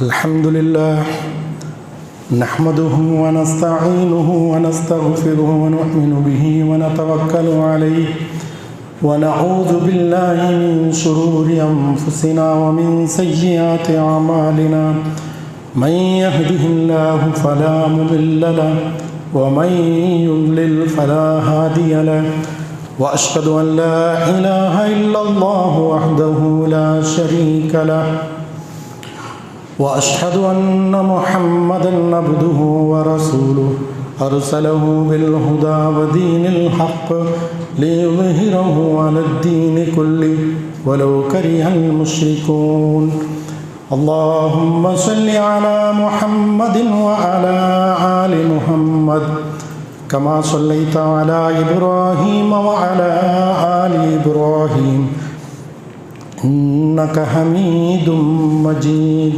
الحمد لله نحمده ونستعينه ونستغفره ونؤمن به ونتوكل عليه ونعوذ بالله من شرور أنفسنا ومن سيئات أعمالنا من يهده الله فلا مضل له ومن يضلل فلا هادي له وأشهد أن لا إله إلا الله وحده لا شريك له وأشهد أن محمدًا عبده ورسوله أرسله بالهدى ودين الحق ليظهره على الدين كله ولو كره المشركون اللهم صل على محمد وعلى آل محمد كما صليت على إبراهيم وعلى آل إبراهيم إنك حميد مجيد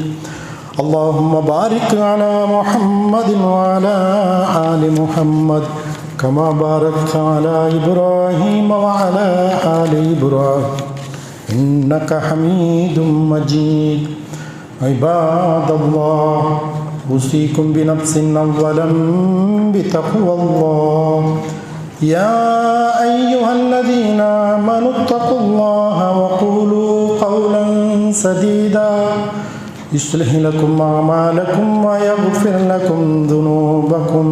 اللهم بارك على محمد وعلى آل محمد كما باركت على إبراهيم وعلى آل إبراهيم إنك حميد مجيد عباد الله أوصيكم بنفسي أولا بتقوى الله يا أيها الذين آمنوا اتقوا الله وقولوا قولا سديدا يصلح لكم أعمالكم ويغفر لكم ذنوبكم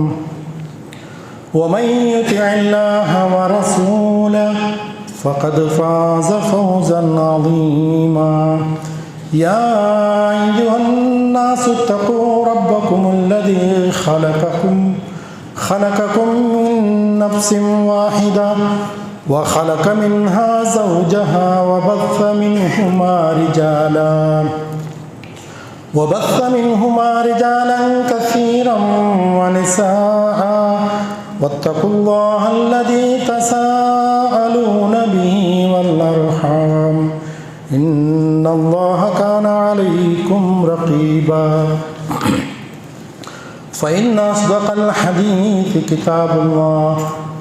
ومن يطع الله ورسوله فقد فاز فوزا عظيما يا أيها الناس اتقوا ربكم الذي خلقكم من نفس واحدة وخلق منها زوجها وبث منهما رجالا كثيرا ونساء واتقوا الله الذي تساءلون به والأرحام إن الله كان عليكم رقيبا فإن أصدق الحديث كتاب الله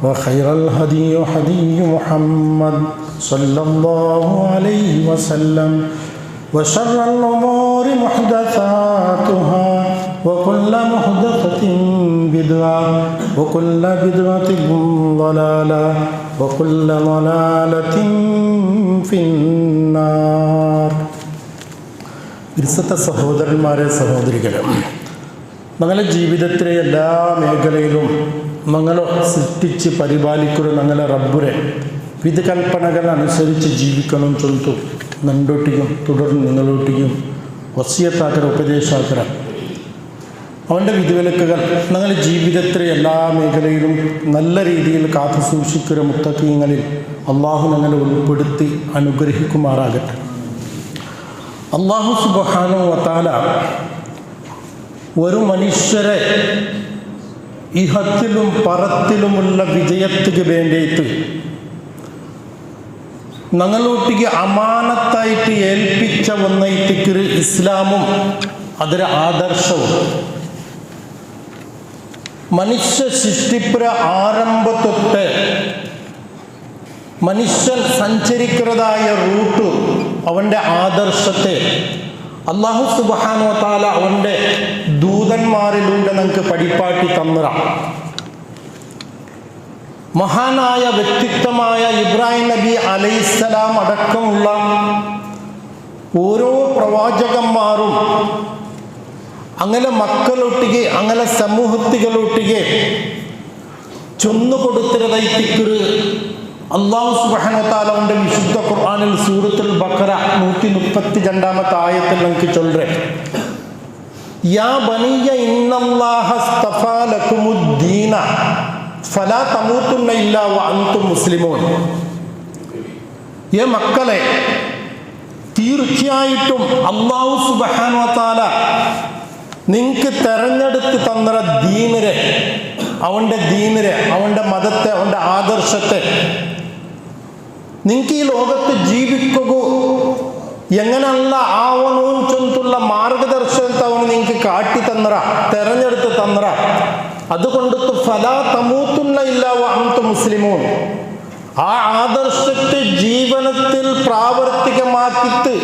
وخير الهدي هدي محمد صلى الله عليه وسلم وشر الأمور محدثاتها وكل محدثة بدعة وكل بدعة ضلالة وكل ضلالة في النار. വിശുദ്ധ സഹോദരന്മാരെ സഹോദരികളെ, ഞങ്ങളുടെ ജീവിതത്തിലെ എല്ലാ മേഖലയിലും ഞങ്ങളെ സൃഷ്ടിച്ച് പരിപാലിക്കുന്ന ഞങ്ങളെ റബ്ബുരെ വിധ കൽപ്പനകൾ അനുസരിച്ച് ജീവിക്കണം ചൊല്ലുത്തു നണ്ടൊട്ടിയും തുടർന്ന് നിങ്ങളൊട്ടിയും വസിയത്താക്കര ഉപദേശാക്കര അവൻ്റെ വിധിവിലക്കുകൾ ഞങ്ങളുടെ ജീവിതത്തിലെ എല്ലാ മേഖലയിലും നല്ല രീതിയിൽ കാത്തു സൂക്ഷിക്കുന്ന മുത്തഖീങ്ങളിൽ അള്ളാഹു ഞങ്ങളെ ഉൾപ്പെടുത്തി അനുഗ്രഹിക്കുമാറാകട്ടെ. അള്ളാഹു സുബ്ഹാനഹു വ തആല ഒരു മനുഷ്യരെ ഇഹത്തിലും പരത്തിലുമുള്ള വിജയത്തിന് വേണ്ടിയിട്ട് ഞങ്ങളൊട്ടിക്ക് അമാനത്തായിട്ട് ഏൽപ്പിച്ച ഒന്നൈത്തിക്ക് ഇസ്ലാമും അതൊരു ആദർശവും മനുഷ്യ സൃഷ്ടിപ്പുര ആരംഭത്തൊട്ട് മനുഷ്യൻ സഞ്ചരിക്കുന്നതായ റൂട്ട് അവൻ്റെ ആദർശത്തെ അല്ലാഹു സുബ്ഹാനഹു വ തആല അവൻ്റെ ദൂതന്മാരിലൂടെ നമുക്ക് പഠിപ്പാട്ടി തന്നറ. മഹാനായ വ്യക്തിത്വമായ ഇബ്രാഹിം നബി അലൈഹിസ്സലാം അടക്കമുള്ള ഓരോ പ്രവാചകന്മാരും അങ്ങനെ മക്കളൊട്ടിಗೆ അങ്ങനെ സമൂഹത്തികളൊട്ടിಗೆ ചൊന്നുകൊടുത്തിരതൈത്തിക്കൊരു അല്ലാഹു സുബ്ഹാനഹു വ തആല അവൻ്റെ വിശുദ്ധ ഖുർആനിൽ സൂറത്തുൽ ബഖറ 132 ആയത്തിൽ നമുക്ക് ചൊല്ലുറേ, യാ ബനിയ ഇന്നല്ലാഹ സ്തഫാ ലക്കുമുദ്ദീന ഫലാ തമൂതുന്ന ഇല്ലാ വഅൻതും മുസ്ലിമൂൻ. ഏ മക്കളെ, തീർച്ചയായിട്ടും അല്ലാഹു സുബ്ഹാനഹു വ തആല നിങ്ങൾക്ക് തെരഞ്ഞെടുത്ത് തന്ന ദീനിനെ, അവൻ്റെ മതത്തെ, അവൻ്റെ ആദർശത്തെ നിങ്ങൾക്ക് ഈ ലോകത്ത് ജീവിക്കുക എങ്ങനെയുള്ള ആവണവും ചൊന്നുള്ള മാർഗദർശനത്തെ അവന് നിങ്ങൾക്ക് കാട്ടി തന്നറ, തെരഞ്ഞെടുത്ത് തന്നറ. അതുകൊണ്ട് ഫലാ തമൂതുന്ന ഇല്ലാ വഅൻതും മുസ്ലിമൂൻ, ആ ആദർശത്തെ ജീവനത്തിൽ പ്രാവർത്തികമാക്കിയിട്ട്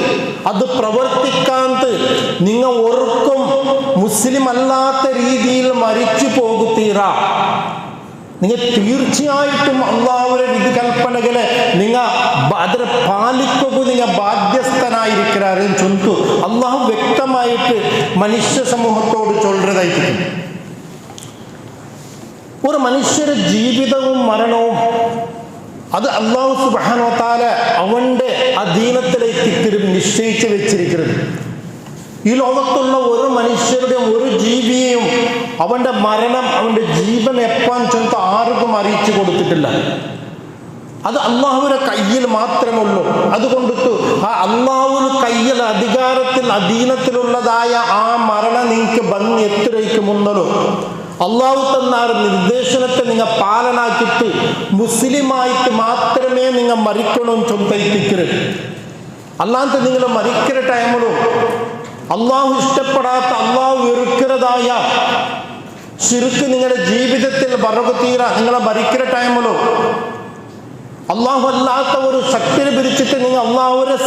അത് പ്രവർത്തിക്കാത്ത നിങ്ങൾ ഒർക്കും മുസ്ലിം അല്ലാത്ത രീതിയിൽ മരിച്ചു പോകുത്തീരാ. നിങ്ങൾ തീർച്ചയായിട്ടും അള്ളാഹുവിന്റെ വിധി കൽപ്പനകളെ നിങ്ങൾ അതിനെ പാലിക്കുക നിങ്ങൾ ബാധ്യസ്ഥനായിരിക്കാരും ചൊല്ലു അള്ളാഹു വ്യക്തമായിട്ട് മനുഷ്യ സമൂഹത്തോട് ചൊല്ലതായിട്ട്. ഒരു മനുഷ്യരുടെ ജീവിതവും മരണവും അത് അല്ലാഹു സുബ്ഹാനഹു വ തആല അവന്റെ അധീനത്തിലേക്ക് നിശ്ചയിച്ചു വെച്ചിരിക്കുന്നത്. ഈ ലോകത്തുള്ള ഒരു മനുഷ്യരുടെയും ഒരു ജീവിയെയും അവന്റെ മരണം അവന്റെ ജീവൻ എപ്പാൻ ചെന്ന് ആർക്കും അറിയിച്ചു കൊടുത്തിട്ടില്ല. അത് അള്ളാഹുവിന്റെ കയ്യിൽ മാത്രമുള്ളൂ. അതുകൊണ്ടിട്ട് ആ അള്ളാഹുവിന്റെ കയ്യിൽ അധികാരത്തിൽ അധീനത്തിലുള്ളതായ ആ മരണം നിങ്ങൾക്ക് ബന്ധി എത്രയ്ക്ക് മുന്നല്ലോ അള്ളാഹു തന്ന നിർദ്ദേശനത്തെ നിങ്ങൾ പാലനാക്കിയിട്ട് മുസ്ലിമായിട്ട് മാത്രമേ നിങ്ങൾ മരിക്കണമെന്ന് ചൊന്തയിപ്പിക്കരുത്. അല്ലാതെ നിങ്ങൾ മരിക്കുന്ന ടൈമിലും അള്ളാഹു ഇഷ്ടപ്പെടാത്ത അള്ളാഹു വെറുക്കുന്നതായ ശിർക്ക് നിങ്ങളുടെ ജീവിതത്തിൽ ബറകത്തീര നിങ്ങളെ മരിക്കുന്ന ടൈമിലും അള്ളാഹു അല്ലാത്ത ഒരു ശക്തിനെ പിരിച്ചിട്ട് നിങ്ങൾ അള്ളാഹുവിന്റെ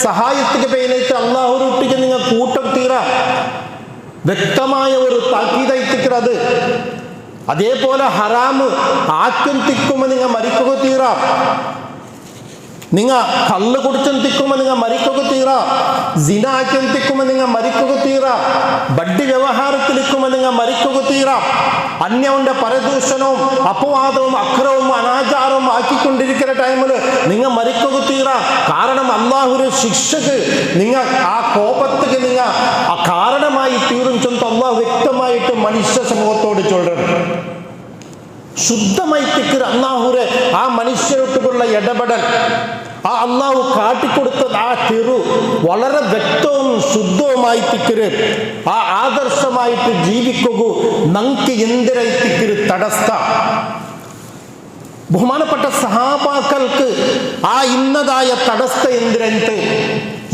സഹായത്തിന് പേരിട്ട് അള്ളാഹുവിനൊട്ടിക്ക് നിങ്ങൾ കൂട്ടം തീര വ്യക്തമായ ഒരു താക്കീതായിത്തിക്കുന്നത്. അതേപോലെ ഹറാമ് ആക്കും തിക്കുമ്പോൾ നിങ്ങൾ മരിക്കുക തീര. നിങ്ങൾ കള്ള് കുടിച്ചും തിക്കുമ്പോൾ നിങ്ങൾ മരിക്കുക തീര. സിന ആക്കും തിക്കുമ്പോൾ നിങ്ങൾ മരിക്കുക തീര. ബഡ്ഡി വ്യവഹാരത്തിലിക്കുമ്പോൾ നിങ്ങൾ മരിക്കുക തീര. അന്യവന്റെ പരദൂഷണവും അപവാദവും അക്രവും അനാചാരവും ആക്കിക്കൊണ്ടിരിക്കുന്ന ടൈമിൽ നിങ്ങൾ മരിക്കുക തീര. കാരണം അള്ളാഹുവിന്റെ ശിക്ഷക്ക് നിങ്ങൾ ആ കോപത്തിന് നിങ്ങൾ ആ കാരണമായി തീരും ചെന്ന് അള്ളാഹു വ്യക്തമായിട്ട് മനുഷ്യ സമൂഹത്തോട് ചൊല്ലുന്നു. ശുദ്ധമായി തിക്കർ അള്ളാഹുരെ ആ മനുഷ്യരോട്ടുള്ള ഇടപെടൽ ആ അള്ളാഹു കാട്ടിക്കൊടുത്തത് ആ തിരു വളരെ വ്യക്തവും ശുദ്ധവുമായി തിക്കര് ആ ആദർശമായിട്ട് ജീവിക്കുക നമുക്ക് എന്തിനായി തിക്കര് തടസ്സ. ബഹുമാനപ്പെട്ട സഹാബാക്കൾക്ക് ആ ഇന്നതായ തടസ്സ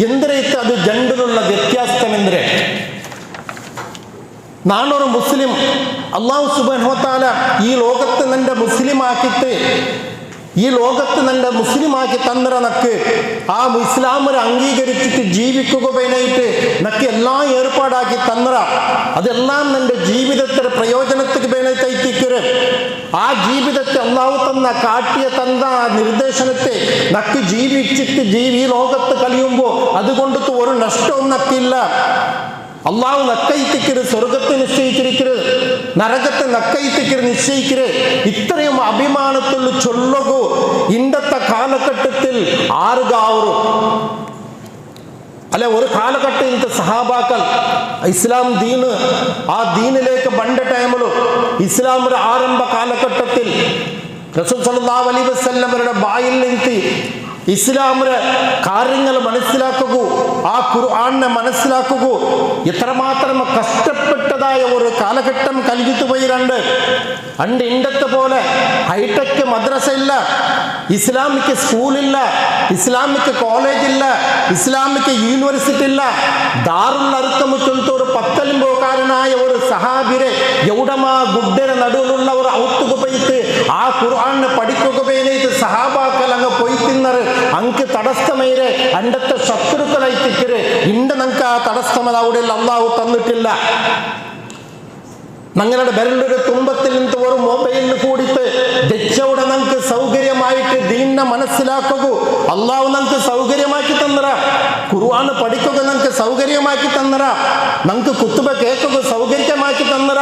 എന്തിരൈത്ത് അത് രണ്ടിലുള്ള വ്യത്യാസം എന്തിരെ. നാളൊരു മുസ്ലിം അല്ലാഹു സുബ്ഹാനഹു വ തആല ഈ ലോകത്ത് നിന്റെ മുസ്ലിം ആക്കിയിട്ട് ഈ ലോകത്ത് നിന്റെ മുസ്ലിം ആക്കി തന്നറ നക്ക് ആ ഇസ്ലാമിനെ അംഗീകരിച്ചിട്ട് ജീവിക്കുക വേണയിട്ട് നക്ക് എല്ലാം ഏർപ്പാടാക്കി തന്നറ അതെല്ലാം നിന്റെ ജീവിതത്തിന്റെ പ്രയോജനത്തിന് വേണത്തേക്ക് ആ ജീവിതത്തെ അള്ളാഹു തന്ന കാട്ടിയ തന്ന നിർദ്ദേശനത്തെ നക്ക് ജീവിച്ചിട്ട് ഈ ലോകത്ത് കഴിയുമ്പോൾ അതുകൊണ്ടത്തെ ഒരു നഷ്ടവും നക്കില്ല. അള്ളാഹു നക്കൈത്തിക്കരുത്, സ്വർഗത്തെ നിശ്ചയിച്ചിരിക്കരുത്, നരകത്തെ നക്കൈത്തിക്കരുത് നിശ്ചയിക്കരുത്. ഇത്രയും അഭിമാനത്തുള്ള ചൊല്ലുകൂ ഇന്നത്തെ കാലഘട്ടത്തിൽ ആറുകാവറും അല്ലെ. ഒരു കാലഘട്ടത്തിൽ സഹാബാക്കൾ ഇസ്ലാം ദീന് ആ ദീനിലേക്ക് ബണ്ട ടൈമിലും ഇസ്ലാമിന്റെ ആരംഭ കാലഘട്ടത്തിൽ റസൂൽ സല്ലല്ലാഹു അലൈഹി വസല്ലമയുടെ ബായിൽ നിന്ന് ഇസ്ലാമിന്റെ കാര്യങ്ങൾ മനസ്സിലാക്കുക, ആ ഖുർആനെ മനസ്സിലാക്കുക. എത്രമാത്രം കഷ്ടപ്പെട്ടതായ ഒരു കാലഘട്ടം കഴിഞ്ഞിട്ട് പോയി. രണ്ട് ഇണ്ടത്തെ പോലെ ഹൈടെക് മദ്രസ ഇല്ല, ഇസ്ലാമിക് സ്കൂളില്ല, ഇസ്ലാമിക് കോളേജ് ഇല്ല, ഇസ്ലാമിക് യൂണിവേഴ്സിറ്റി ഇല്ല. ദാറുൽ അർഖം ചൊല്ലുന്ന ഒരു പത്തലിമ്പോക്കാരനായ ഒരു സഹാബിരെ എവിടമാ ഗുഡ്ഡയുടെ നടുവിലുള്ള ഒരു ഔത്തുക പോയിട്ട് ആ ഖുർആനെ പഠിക്കുക വേണ്ടിയിട്ട് സഹാബാക്കൾ അങ്ങ് പോയി തിന്നറ് അങ്ങ് തടസ്സമേരെ അണ്ടത്തെ ശത്രുക്കളായി തിക്കര് ഇണ്ട് നമുക്ക് ആ തടസ്സം അവിടെ അള്ളാഹു തന്നിട്ടില്ല. ഞങ്ങളുടെ ബെരളുടെ തുമ്പത്തിൽ നിന്ന് ഒരു മൊബൈലിൽ കൂടിയിട്ട് ദച്ചവിടെ നമുക്ക് സൗകര്യമായിട്ട് ദീനെ മനസ്സിലാക്കുക അള്ളാഹു നമുക്ക് സൗകര്യമാക്കി തന്നറ. ഖുർആൻ പഠിക്കുക നമുക്ക് സൗകര്യമാക്കി തന്നറ. നമുക്ക് കുത്തുബ കേൾക്കുക സൗകര്യമാക്കി തന്നറ.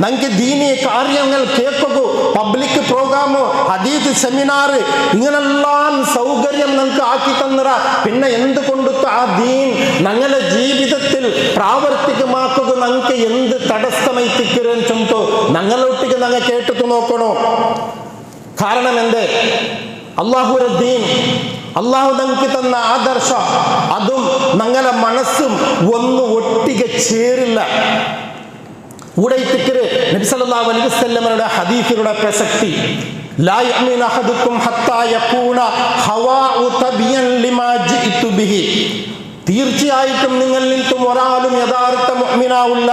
നമുക്ക് ദീനി കാര്യങ്ങൾ കേൾക്കുക, പബ്ലിക് പ്രോഗ്രാം, ഹദീസ് സെമിനാർ, ഇങ്ങനെല്ലാം സൗകര്യം നമുക്ക് ആക്കി തന്നറ. പിന്നെ എന്തുകൊണ്ടു ആ ദീൻ ഞങ്ങളുടെ ജീവിതത്തിൽ പ്രാവർത്തികമാക്കുക നമുക്ക് എന്ത് തടസ്സമായി തിക്കരുതെന്ന് ചൊന്തോ ഞങ്ങളൊട്ടിക്ക് ഞങ്ങൾ കേട്ടിട്ട് നോക്കണോ. കാരണം എന്ത്? അള്ളാഹുവിന്റെ ദീൻ, അള്ളാഹു നമുക്ക് തന്ന ആദർശം അതും ഞങ്ങളുടെ മനസ്സും ഒന്നും ഒട്ടിക്ക് ചേരില്ല. ഊടയിത്തിക്കര് നബി സല്ലല്ലാഹു അലൈഹി വസല്ലമയുടെ ഹദീസിലുള്ള പ്രസക്തി ലാ യഅ്മിനു അഹദുക്കും ഹത്താ യകൂന ഹവാഉ തബിയൻ ലിമാ ജിഇതു ബിഹി. തീർച്ചയായിട്ടും നിങ്ങളിൽ നിന്നും ഒരാളും യഥാർത്ഥ മുഅ്മിനാവില്ല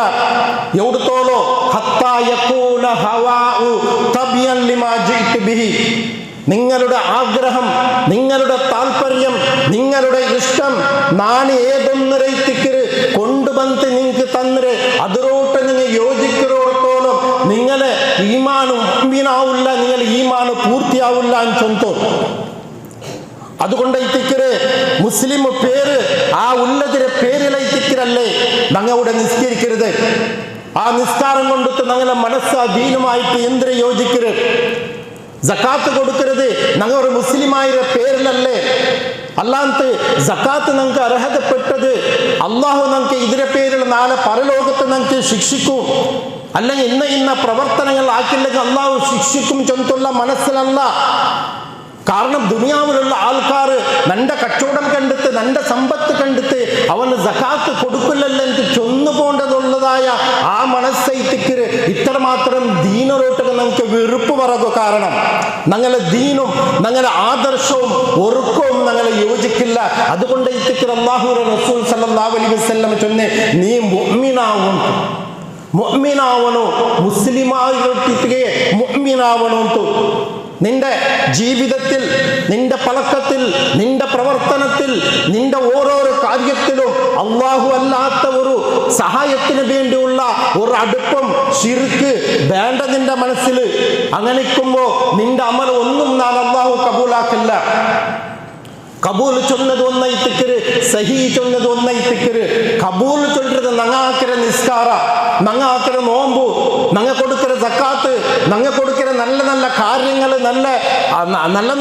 എവിടത്തോളോ ഹത്താ യകൂന ഹവാഉ തബിയൻ ലിമാ ജിഇതു ബിഹി. നിങ്ങളുടെ ആഗ്രഹം, നിങ്ങളുടെ താല്പര്യം, നിങ്ങളുടെ ഇഷ്ടം ನಾನು ഏതൊന്നരത്തിക്ക് കൊണ്ടുവന്ന് നിങ്ങൾക്ക് തന്നരെ അതിലോട്ട് നിങ്ങൾ യോജിക്കുന്നോടത്തോളം നിങ്ങളെ ഈമാന് മുഅ്മിനാവില്ല, നിങ്ങൾ ഈമാന് പൂർത്തിയാവില്ല എന്ന് ചൊന്തു. അതുകൊണ്ട് ഇത്തിക്കര് മുസ്ലിം പേര് ആ ഉള്ളതിരെ പേരിലൈത്തിക്കരല്ലേ ഞങ്ങളുടെ നിസ്കരിക്കരുത്. ആ നിസ്കാരം കൊണ്ടിട്ട് ഞങ്ങളെ മനസ്സ് ദീനുമായിട്ട് എന്തിനെ യോജിക്കരുത്. സക്കാത്ത് കൊടുക്കരുത് ഞങ്ങൾ ഒരു മുസ്ലിമായ പേരിലല്ലേ. അല്ലാണ്ട് സക്കാത്ത് ഞങ്ങൾക്ക് അർഹതപ്പെട്ടത് അള്ളാഹു ഞങ്ങൾക്ക് ഇതിന്റെ പേരിൽ നാളെ പരലോകത്ത് ഞങ്ങൾക്ക് ശിക്ഷിക്കും, അല്ലെങ്കിൽ ഇന്ന പ്രവർത്തനങ്ങൾ ആക്കില്ലെങ്കിൽ അള്ളാഹു ശിക്ഷിക്കും ചൊന്തുള്ള മനസ്സിലല്ല. കാരണം ദുനിയാവിലുള്ള ആൾക്കാർ നന്റെ കച്ചവടം കണ്ടിട്ട് നന്റെ സമ്പത്ത് കണ്ടിട്ട് അവന് സക്കാത്ത് കൊടുക്കില്ലല്ലോ എന്ന് ചൊന്നുപോണ്ടതുള്ളതായ ആ മനസ്സൈത്തിക്ക് ഇത്രമാത്രം ദീനറോട്ടൊക്കെ നമുക്ക് വെറുപ്പ് പറക്കും. കാരണം ഞങ്ങളെ ദീനും ഞങ്ങളെ ആദർശവും ഒറുക്കവും ഞങ്ങളെ യോജിക്കില്ല. അതുകൊണ്ട് ഇത്തിക്ക് അല്ലാഹു റസൂൽ സല്ലല്ലാഹു അലൈഹി വസല്ലം ചൊന്നെ നീ മുഅ്മിനാവണോ മുസ്ലിമായിട്ടേ മുഅ്മിനാവണോ എന്ന്. നിന്റെ ജീവിതത്തിൽ, നിന്റെ പഴക്കത്തിൽ, നിന്റെ പ്രവർത്തനത്തിൽ, നിന്റെ ഓരോരോ കാര്യത്തിലും അള്ളാഹു അല്ലാത്ത ഒരു സഹായത്തിന് വേണ്ടിയുള്ള ഒരു അടുപ്പം ശിർക്ക് വേണ്ട നിന്റെ മനസ്സിൽ. അങ്ങനെക്കുമ്പോ നിന്റെ അമൽ ഒന്നും ഞാൻ അള്ളാഹു കബൂലാക്കില്ല. കബൂൽ ചൊന്നത് ഒന്നൈത്തിക്കര്, സഹി ചൊന്നത് ഒന്നൈത്തിക്കര്. കബൂൽ ചൊല്ലത് നങ്ങാക്കര നിസ്കാര, നങ്ങാക്കര നോമ്പു, നങ്ങ കൊടുക്കര സക്കാത്ത്, നങ്ങ കൊടുക്കര നല്ല നല്ല കാര്യങ്ങൾ, നല്ല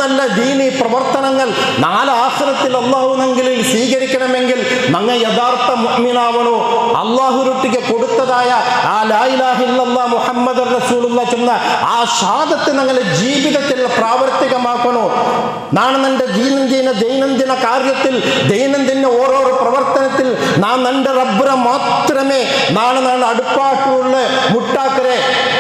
നല്ല ദീനി പ്രവർത്തനങ്ങൾ നാല് ആഖിറത്തിൽ അള്ളാഹുനെങ്കിൽ സ്വീകരിക്കണമെങ്കിൽ നങ്ങ യഥാർത്ഥ മുഅ്മിനാവണോ. അള്ളാഹുരുട്ടിക്ക് കൊടുത്തതായ ആ ലാ ഇലാഹ ഇല്ലല്ലാഹ് മുഹമ്മദുർ റസൂലുള്ളാഹ് ചൊന്ന ആ ഷഹാദത്ത് ഞങ്ങളുടെ ജീവിതത്തിൽ പ്രാവർത്തികമാക്കണോ. നാളെ നിന്റെ ദൈനംദിന കാര്യത്തിൽ, ദൈനംദിന ഓരോരോ പ്രവർത്തനത്തിൽ നാം നന്റെ റബ്ബിനെ മാത്രമേ നാളെ അടുപ്പാട്ടുള്ള മുട്ടാക്കരെ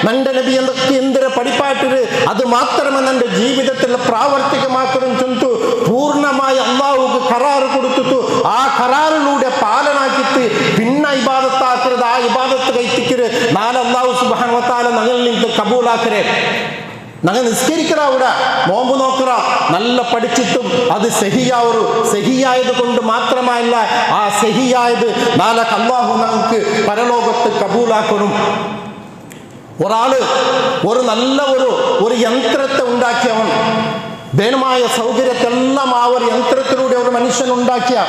നന്റെ നബി എന്തൊക്കെ പഠിപ്പാട്ടര് അത് മാത്രമേ നന്റെ ജീവിതത്തിൽ പ്രാവർത്തികമാക്കണം ചൊന്തു പൂർണ്ണമായി അള്ളാഹുക്ക് കരാറ് കൊടുത്തിട്ടു ആ കരാറിലൂടെ പാലനാക്കിട്ട് പിന്നെ ഇബാദത്താക്കരുത്. ആ ഇബാദത്ത് കൈത്തിക്കര് നാളെ അള്ളാഹു സുബ്ഹാനഹു വ തആല ഞങ്ങളിൽ നിന്ന് കബൂലാക്കരെ. ഞങ്ങൾ നിസ്കരിക്കറ, അവിടെ നോമ്പ് നോക്കറ, നല്ല പഠിച്ചിട്ടും അത് സഹിയായത് കൊണ്ട് മാത്രമല്ല, ആ സഹിയായത് നാളെ അല്ലാഹു നമുക്ക് പരലോകത്ത് കബൂലാക്കണം. ഒരാള് ഒരു നല്ല ഒരു യന്ത്രത്തെ ഉണ്ടാക്കിയവൻ, ധനമായ സൗകര്യത്തെല്ലാം ആ ഒരു യന്ത്രത്തിലൂടെ ഒരു മനുഷ്യൻ ഉണ്ടാക്കിയ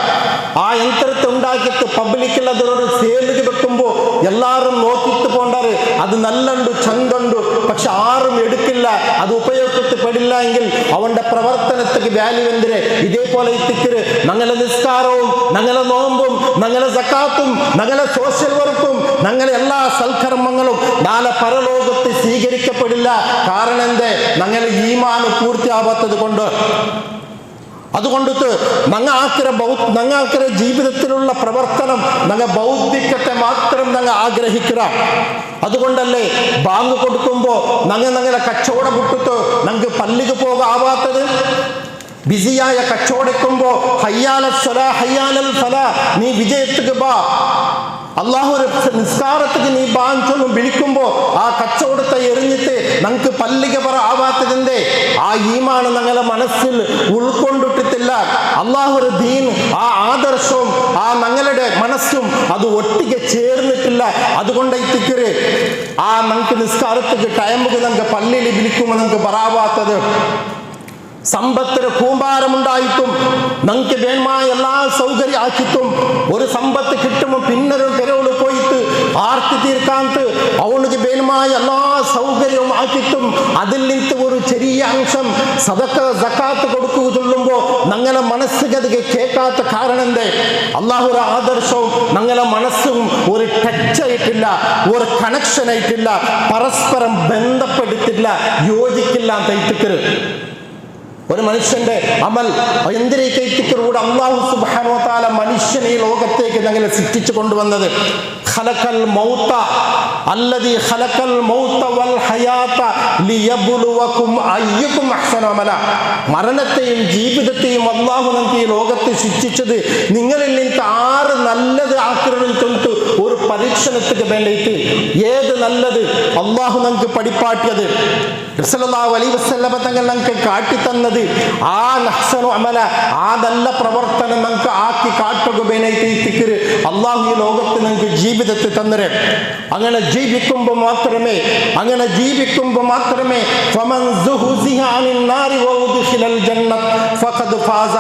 ആ യന്ത്രത്തെ ഉണ്ടാക്കിയിട്ട് പബ്ലിക്കിൽ അതൊരു സേലിന് വെക്കുമ്പോൾ എല്ലാവരും നോക്കിയിട്ട് പോണ്ടാറ് അത് നല്ലുണ്ട്, ചന്തുണ്ട്, പക്ഷെ ആരും എടുക്കില്ല, അത് ഉപയോഗപ്പെടില്ല എങ്കിൽ അവന്റെ പ്രവർത്തനത്തിന് വാല്യൂ എന്തിന്. ഇതേപോലെ ഇത്തിക്കര് ഞങ്ങളെ നിസ്കാരവും, ഞങ്ങളെ നോമ്പും, ഞങ്ങളെ സക്കാത്തും, ഞങ്ങളെ സോഷ്യൽ വർക്കും, ഞങ്ങളെ എല്ലാ സൽക്കർമ്മങ്ങളും നാളെ പരലോകത്ത് സ്വീകരിക്കപ്പെടില്ല. കാരണം എന്തേ? ഞങ്ങളെ ഈമാൻ പൂർത്തിയാവാത്തത് കൊണ്ട്. അതുകൊണ്ടിട്ട് ഞങ്ങാക്കര ജീവിതത്തിലുള്ള പ്രവർത്തനം ഞങ്ങൾ ബൗദ്ധികത്തെ മാത്രം ഞങ്ങൾ ആഗ്രഹിക്കുക. അതുകൊണ്ടല്ലേ ബാങ്ക് കൊടുക്കുമ്പോൾ ഞങ്ങളെ കച്ചവടം വിട്ടിട്ട് ഞങ്ങൾക്ക് പള്ളിക്ക് പോകാവാത്തത്. ബിസിയായ കച്ചവടക്കുമ്പോ ഹയ്യാലൽ സ്വലാ ഹയ്യാലൽ ഫലാ, നീ വിജയത്തിക്ക് ബാ, അള്ളാഹു നിസ്കാരത്തിന് നീ ബാഞ്ചൊന്നും വിളിക്കുമ്പോ ആ കച്ചവടത്തെ എറിഞ്ഞിട്ട് നമുക്ക് പള്ളിക പറ ആവാത്തതിന്റെ ആ ഈമാണ് ഞങ്ങളെ മനസ്സിൽ ഉൾക്കൊണ്ടിട്ടില്ല. അള്ളാഹു ദീൻ, ആ ആദർശവും ആ ഞങ്ങളുടെ മനസ്സും അത് ഒട്ടിക്ക് ചേർന്നിട്ടില്ല. അതുകൊണ്ട് ഇത്തിക്കര് ആ നമുക്ക് നിസ്കാരത്തിന് ടൈമുക്ക് നമുക്ക് പള്ളിയിൽ വിളിക്കുമ്പോൾ നമുക്ക് പറയാവാത്തത്. സമ്പത്തിന് കൂമ്പാരമുണ്ടായിട്ടും നമുക്ക് വേണമായ എല്ലാ സൗകര്യം ആക്കിയിട്ടും ഒരു സമ്പത്ത് കിട്ടുമ്പോൾ പിന്നൊരു പെരോള് പോയിട്ട് ആർത്തി തീർക്കാത്ത അവൾക്ക് വേണമായ എല്ലാ സൗകര്യവും ആക്കിയിട്ടും അതിൽ നിന്ന് ഒരു ചെറിയ അംശം സക്കാത്ത് കൊടുക്കുക ചൊല്ലുമ്പോൾ ഞങ്ങളെ മനസ്സുകതിക്ക് കേൾക്കാത്ത കാരണം എന്തേ? അള്ളാഹുര ആദർശവും ഞങ്ങളെ മനസ്സും ഒരു ടച്ച് ആയിട്ടില്ല, ഒരു കണക്ഷൻ ആയിട്ടില്ല, പരസ്പരം ബന്ധപ്പെടുത്തില്ല, യോജിക്കില്ല. തയ്ത്തിക്കര് ഒരു മനുഷ്യന്റെ അമൽ എന്തിനേക്കൂടെ അല്ലാഹു സുബ്ഹാനഹു വ തആല മനുഷ്യനെ ഈ ലോകത്തേക്ക് ഞങ്ങളെ സൃഷ്ടിച്ചു കൊണ്ടുവന്നത്. ഖലഖൽ മൗത അല്ലദീ ഖലഖൽ മൗത വൽ ഹയാത ലിയബ്ലുവകും അയ്യുകും അഹ്സനു അമല. മരണത്തെയും ജീവിതത്തെയും അല്ലാഹു നമുക്ക് ഈ ലോകത്ത് സൃഷ്ടിച്ചത് നിങ്ങളിൽ നിന്ന് ആര് നല്ലത് ആക്കണമെന്ന് ഒരു പരീക്ഷ പ്രവേശനത്തിന് വേണ്ടിയിട്ട് ഏത് നല്ലത് അള്ളാഹു നമുക്ക് പഠിപ്പാട്ടിയത് സല്ലല്ലാഹു അലൈഹി വസല്ലം തങ്ങൾ നമുക്ക് കാട്ടിത്തന്നത് ആ നഹ്സനു അമല ആ നല്ല പ്രവർത്തനം നമുക്ക് ആക്കി കാട്ടുക വേണ്ടിയിട്ട് അള്ളാഹു ഈ ലോകത്ത് നമുക്ക് ജീവിതത്തിൽ തന്നരെ. അങ്ങനെ ജീവിക്കുമ്പോൾ മാത്രമേ ഫമൻ സുഹ്സിഹ അനിൻ നാരി വഉദ്ഖിലൽ ജന്നത ഫഖദ് ഫാസ.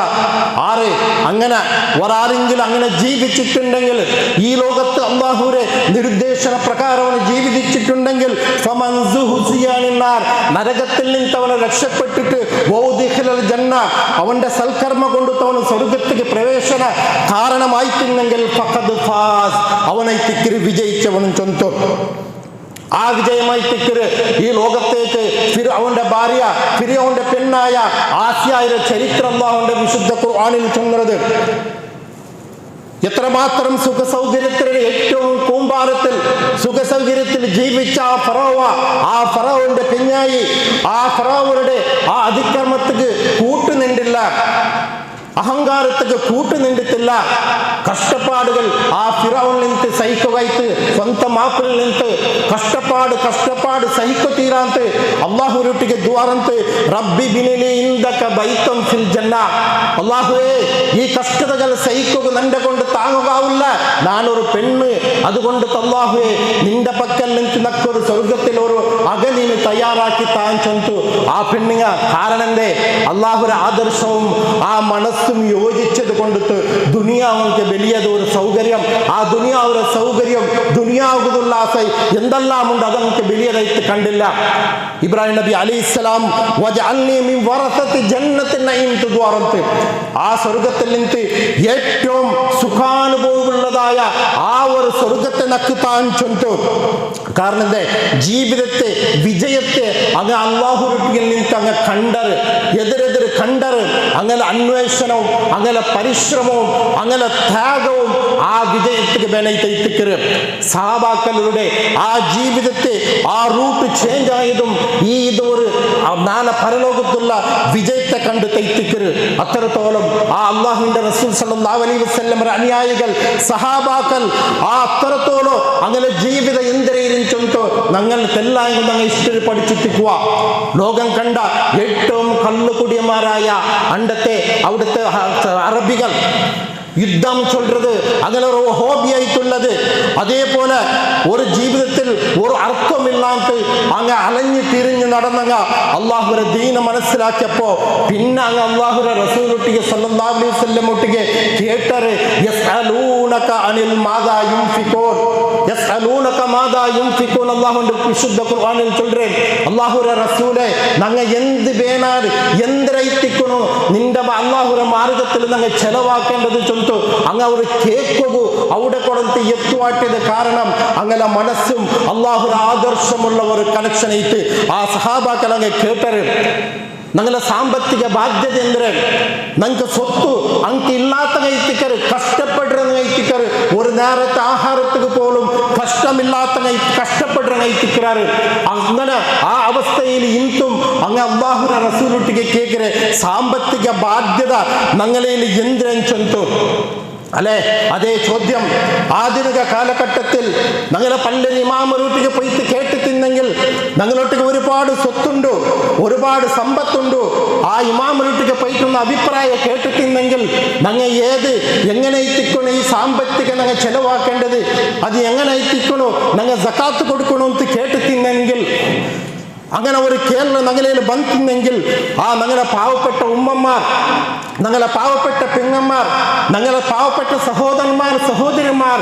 അങ്ങനെ ഒരാരെങ്കിലും അങ്ങനെ ജീവിച്ചിട്ടുണ്ടെങ്കിൽ, ഈ ലോകത്ത് അള്ളാഹുവിന്റെ നിർദ്ദേശന പ്രകാരം ജീവിച്ചിട്ടുണ്ടെങ്കിൽ, ഫമൻ സുഹ്സിഹ അനിൻ നാർ നരകത്തിൽ നിന്ന് അവനെ രക്ഷപ്പെട്ടിട്ട് വൗദിഖിലൽ ജന്ന അവന്റെ സൽക്കർമ്മ കൊണ്ട് അവന് സ്വർഗത്തിക്ക് പ്രവേശന കാരണമായിട്ടുണ്ടെങ്കിൽ ഫഖദ് ഫാസ് അവനെ തിക്കിരി വിജയിച്ചവനും ചൊന്തും. ആ വിജയമായി തിക്കര് ഈ ലോകത്തേക്ക് ഫിർഔന്റെ ഭാര്യ, ഫിർഔന്റെ പെണ്ണായ ആസിയയുടെ ചരിത്രം അല്ലാഹുവിന്റെ വിശുദ്ധ ഖുർആനിൽ ചൊന്നത്. എത്രമാത്രം സുഖസൗകര്യത്തിൽ, ഏറ്റവും കൂമ്പാരത്തിൽ സുഖസൗകര്യത്തിൽ ജീവിച്ച ആ ഫറോവിന്റെ പെഞ്ഞായി, ആ ഫറോവരുടെ ആ അതിക്രമത്തിന് കൂട്ടുനിന്നില്ല, അഹങ്കാരത്തിന് കൂട്ടുനിന്നിട്ടില്ല. കഷ്ടപ്പാടുകൾ ആ ഫിറൗനിൽ നിന്ന് സഹിക്കുകയായിട്ട് സ്വന്തം മാപ്പിൽ നിന്ന് കഷ്ടപ്പാട് സഹിക്കു തീരാന്ത് അള്ളാഹുരൊട്ടിಗೆ ദ്വാരന്ത് റബ്ബി ബിനിലി ഇൻദക ബൈതം ഫിൽ ജന്ന. അള്ളാഹുവേ, ഈ കഷ്ടതകൾ സഹിക്കുക നിന്റെ കൊണ്ട് താങ്ങുകാവില്ല, ഞാനൊരു പെണ്ണ്, അതുകൊണ്ട് അള്ളാഹുവേ നിന്റെ പക്കൽ നിന്ന് നക്കൊരു സ്വർഗത്തിൽ ഒരു അകലിന് തയ്യാറാക്കി താൻ ചൊന്തു. ആ പെണ്ണിങ്ങ കാരണന്റെ അള്ളാഹുര ആദർശവും ആ മനസ്സും യോജിച്ചത് കൊണ്ടിട്ട് ദുനിയാവിന്റെ വലിയതൊരു സൗകര്യം, ആ ദുനിയാവുടെ സൗകര്യം, ദുനിയാവുള്ള ആസൈ എന്തെല്ലാം ഉണ്ട് അതെനിക്ക് വലിയതായിട്ട് കണ്ടില്ല. ഇബ്രാഹിം നബി അലൈഹിസ്സലാം വജഅൽനി മിൻ വറസതി ജന്നത്തി നഈം തുദ്വാറത്ത്, ആ സ്വർഗത്തിൽ നിന്ന് ഏറ്റവും സുഖാനുഭവമുള്ളതായ ആ ഒരു സ്വർഗത്തെ നക്ക് താൻ ചൊന്തു. കാരണം ജീവിതത്തെ വിജയത്തെ അങ്ങ് അള്ളാഹുവിൽ നിന്ന് അങ്ങ് കണ്ടറ്, എതിരെതിരെ കണ്ടറ്, അങ്ങനെ അന്വേഷണവും അങ്ങനെ പരിശ്രമവും അങ്ങനെ ത്യാഗവും ആ വിജയത്തിന് വേണ്ടിയിട്ട് സഹാബാക്കളുടെ ആ ജീവിതത്തെ ആ റൂട്ട് ചേഞ്ച് ആയതും ഈ ഇതൊരു നാളെ പരലോകത്തുള്ള വിജയത്തെ കണ്ട് തയ്ത്തിക്കര്. അത്രത്തോളം ആ അള്ളാഹുവിന്റെ റസൂൽ സല്ലല്ലാഹു അലൈഹി വസല്ലം അനുയായികൾ സഹാബാക്കൾ ആ അത്രത്തോളം അങ്ങനെ ജീവിത എന്തിനും ചൊന്തോ ഞങ്ങൾക്കെല്ലാം ഞങ്ങൾ ഇഷ്ടം പഠിച്ചിട്ടിക്കുക. ലോകം കണ്ട ഏറ്റവും കള്ളുകുടിയന്മാരായ അവിടുത്തെ അറബികൾ യുദ്ധം ചൊല്ലുന്നത് അങ്ങനെ ഒരു ഹോബി ആയിട്ടുള്ളത്. അതേപോലെ ഒരു ജീവിതത്തിൽ ഒരു അർത്ഥമില്ലാത്ത അങ്ങ് അലഞ്ഞു തിരിഞ്ഞു നടന്നങ്ങ അള്ളാഹുവിന്റെ ദീന മനസ്സിലാക്കിയപ്പോ പിന്നെ അങ്ങ് അള്ളാഹുവിന്റെ റസൂലൊട്ടിಗೆ സല്ലല്ലാഹു അലൈഹി വസല്ലം ഒട്ടിಗೆ കേട്ടറ് യസ്അലൂനക അനിൽ മാദാ യുൻഫിഖൂൻ, യസ്അലൂനക മാദാ യുൻഫിഖൂൻ. അള്ളാഹുവിന്റെ വിശുദ്ധ ഖുർആനിൽ ചൊല്ലുറേ, അള്ളാഹുവിന്റെ റസൂലെ ഞങ്ങ എന്ത് വേണാൽ എന്തിരൈത്തിക്കണു നിന്റെ അള്ളാഹുവിന്റെ മാർഗത്തിൽ ഞങ്ങൾ ചെലവാക്കേണ്ടത് ചൊല്ലുന്നു. അങ്ങ് അവർ കേൾക്കൂ അവിടെ കൊടുത്ത് എത്തുവാട്ടിയത് കാരണം അങ്ങനെ മനസ്സും അള്ളാഹുവിന്റെ ആദർശമുള്ള ഒരു കണക്ഷൻ ആയിട്ട് ആ സഹാബാക്കൾ അങ്ങ് കേട്ടറ്. ഞങ്ങളുടെ സാമ്പത്തിക ബാധ്യത എന്ത്, ഞങ്ങൾക്ക് സ്വത്ത് അങ്ങ് ഇല്ലാത്ത കൈത്തിക്കറ്, കഷ്ടപ്പെടുന്ന കൈത്തിക്കറ്, ഒരു നേരത്തെ ആഹാരത്തിന് പോലും കഷ്ടമില്ലാത്ത കഷ്ടപ്പെടുന്ന കൈത്തിക്കാറ്. അങ്ങനെ ആ അവസ്ഥയിൽ ഇന്നും അങ്ങ് അള്ളാഹുവിന്റെ റസൂലൊട്ടിಗೆ കേൾക്കരെ സാമ്പത്തിക ബാധ്യത ഞങ്ങളിൽ എന്തിനും ചൊന്തു അല്ലെ? അതേ ചോദ്യം ആധുനിക കാലഘട്ടത്തിൽ ഞങ്ങളെ പള്ളി ഇമാമരൂട്ടിക്ക് പോയിട്ട് കേട്ടിട്ടുണ്ടെങ്കിൽ ഞങ്ങളൊട്ടിക്ക് ഒരുപാട് സ്വത്തുണ്ട്, ഒരുപാട് സമ്പത്തുണ്ട്. ആ ഇമാമരൂട്ടിക്ക് പോയിട്ടുള്ള അഭിപ്രായം കേട്ടിട്ടുണ്ടെങ്കിൽ ഞങ്ങൾ എങ്ങനെ എത്തിക്കണോ ഈ സാമ്പത്തിക ഞങ്ങൾ ചെലവാക്കേണ്ടത്, അത് എങ്ങനെ എത്തിക്കണോ, ഞങ്ങൾ സക്കാത്ത് കൊടുക്കണോ എന്ന് കേട്ടിട്ടുണ്ടെങ്കിൽ അങ്ങനെ ഒരു കേരളം ഞങ്ങളിൽ ബന്ധിക്കുന്നെങ്കിൽ ആ ഞങ്ങളെ പാവപ്പെട്ട ഉമ്മമാർ, ഞങ്ങളെ പാവപ്പെട്ട പെങ്ങന്മാർ, ഞങ്ങളെ പാവപ്പെട്ട സഹോദരന്മാർ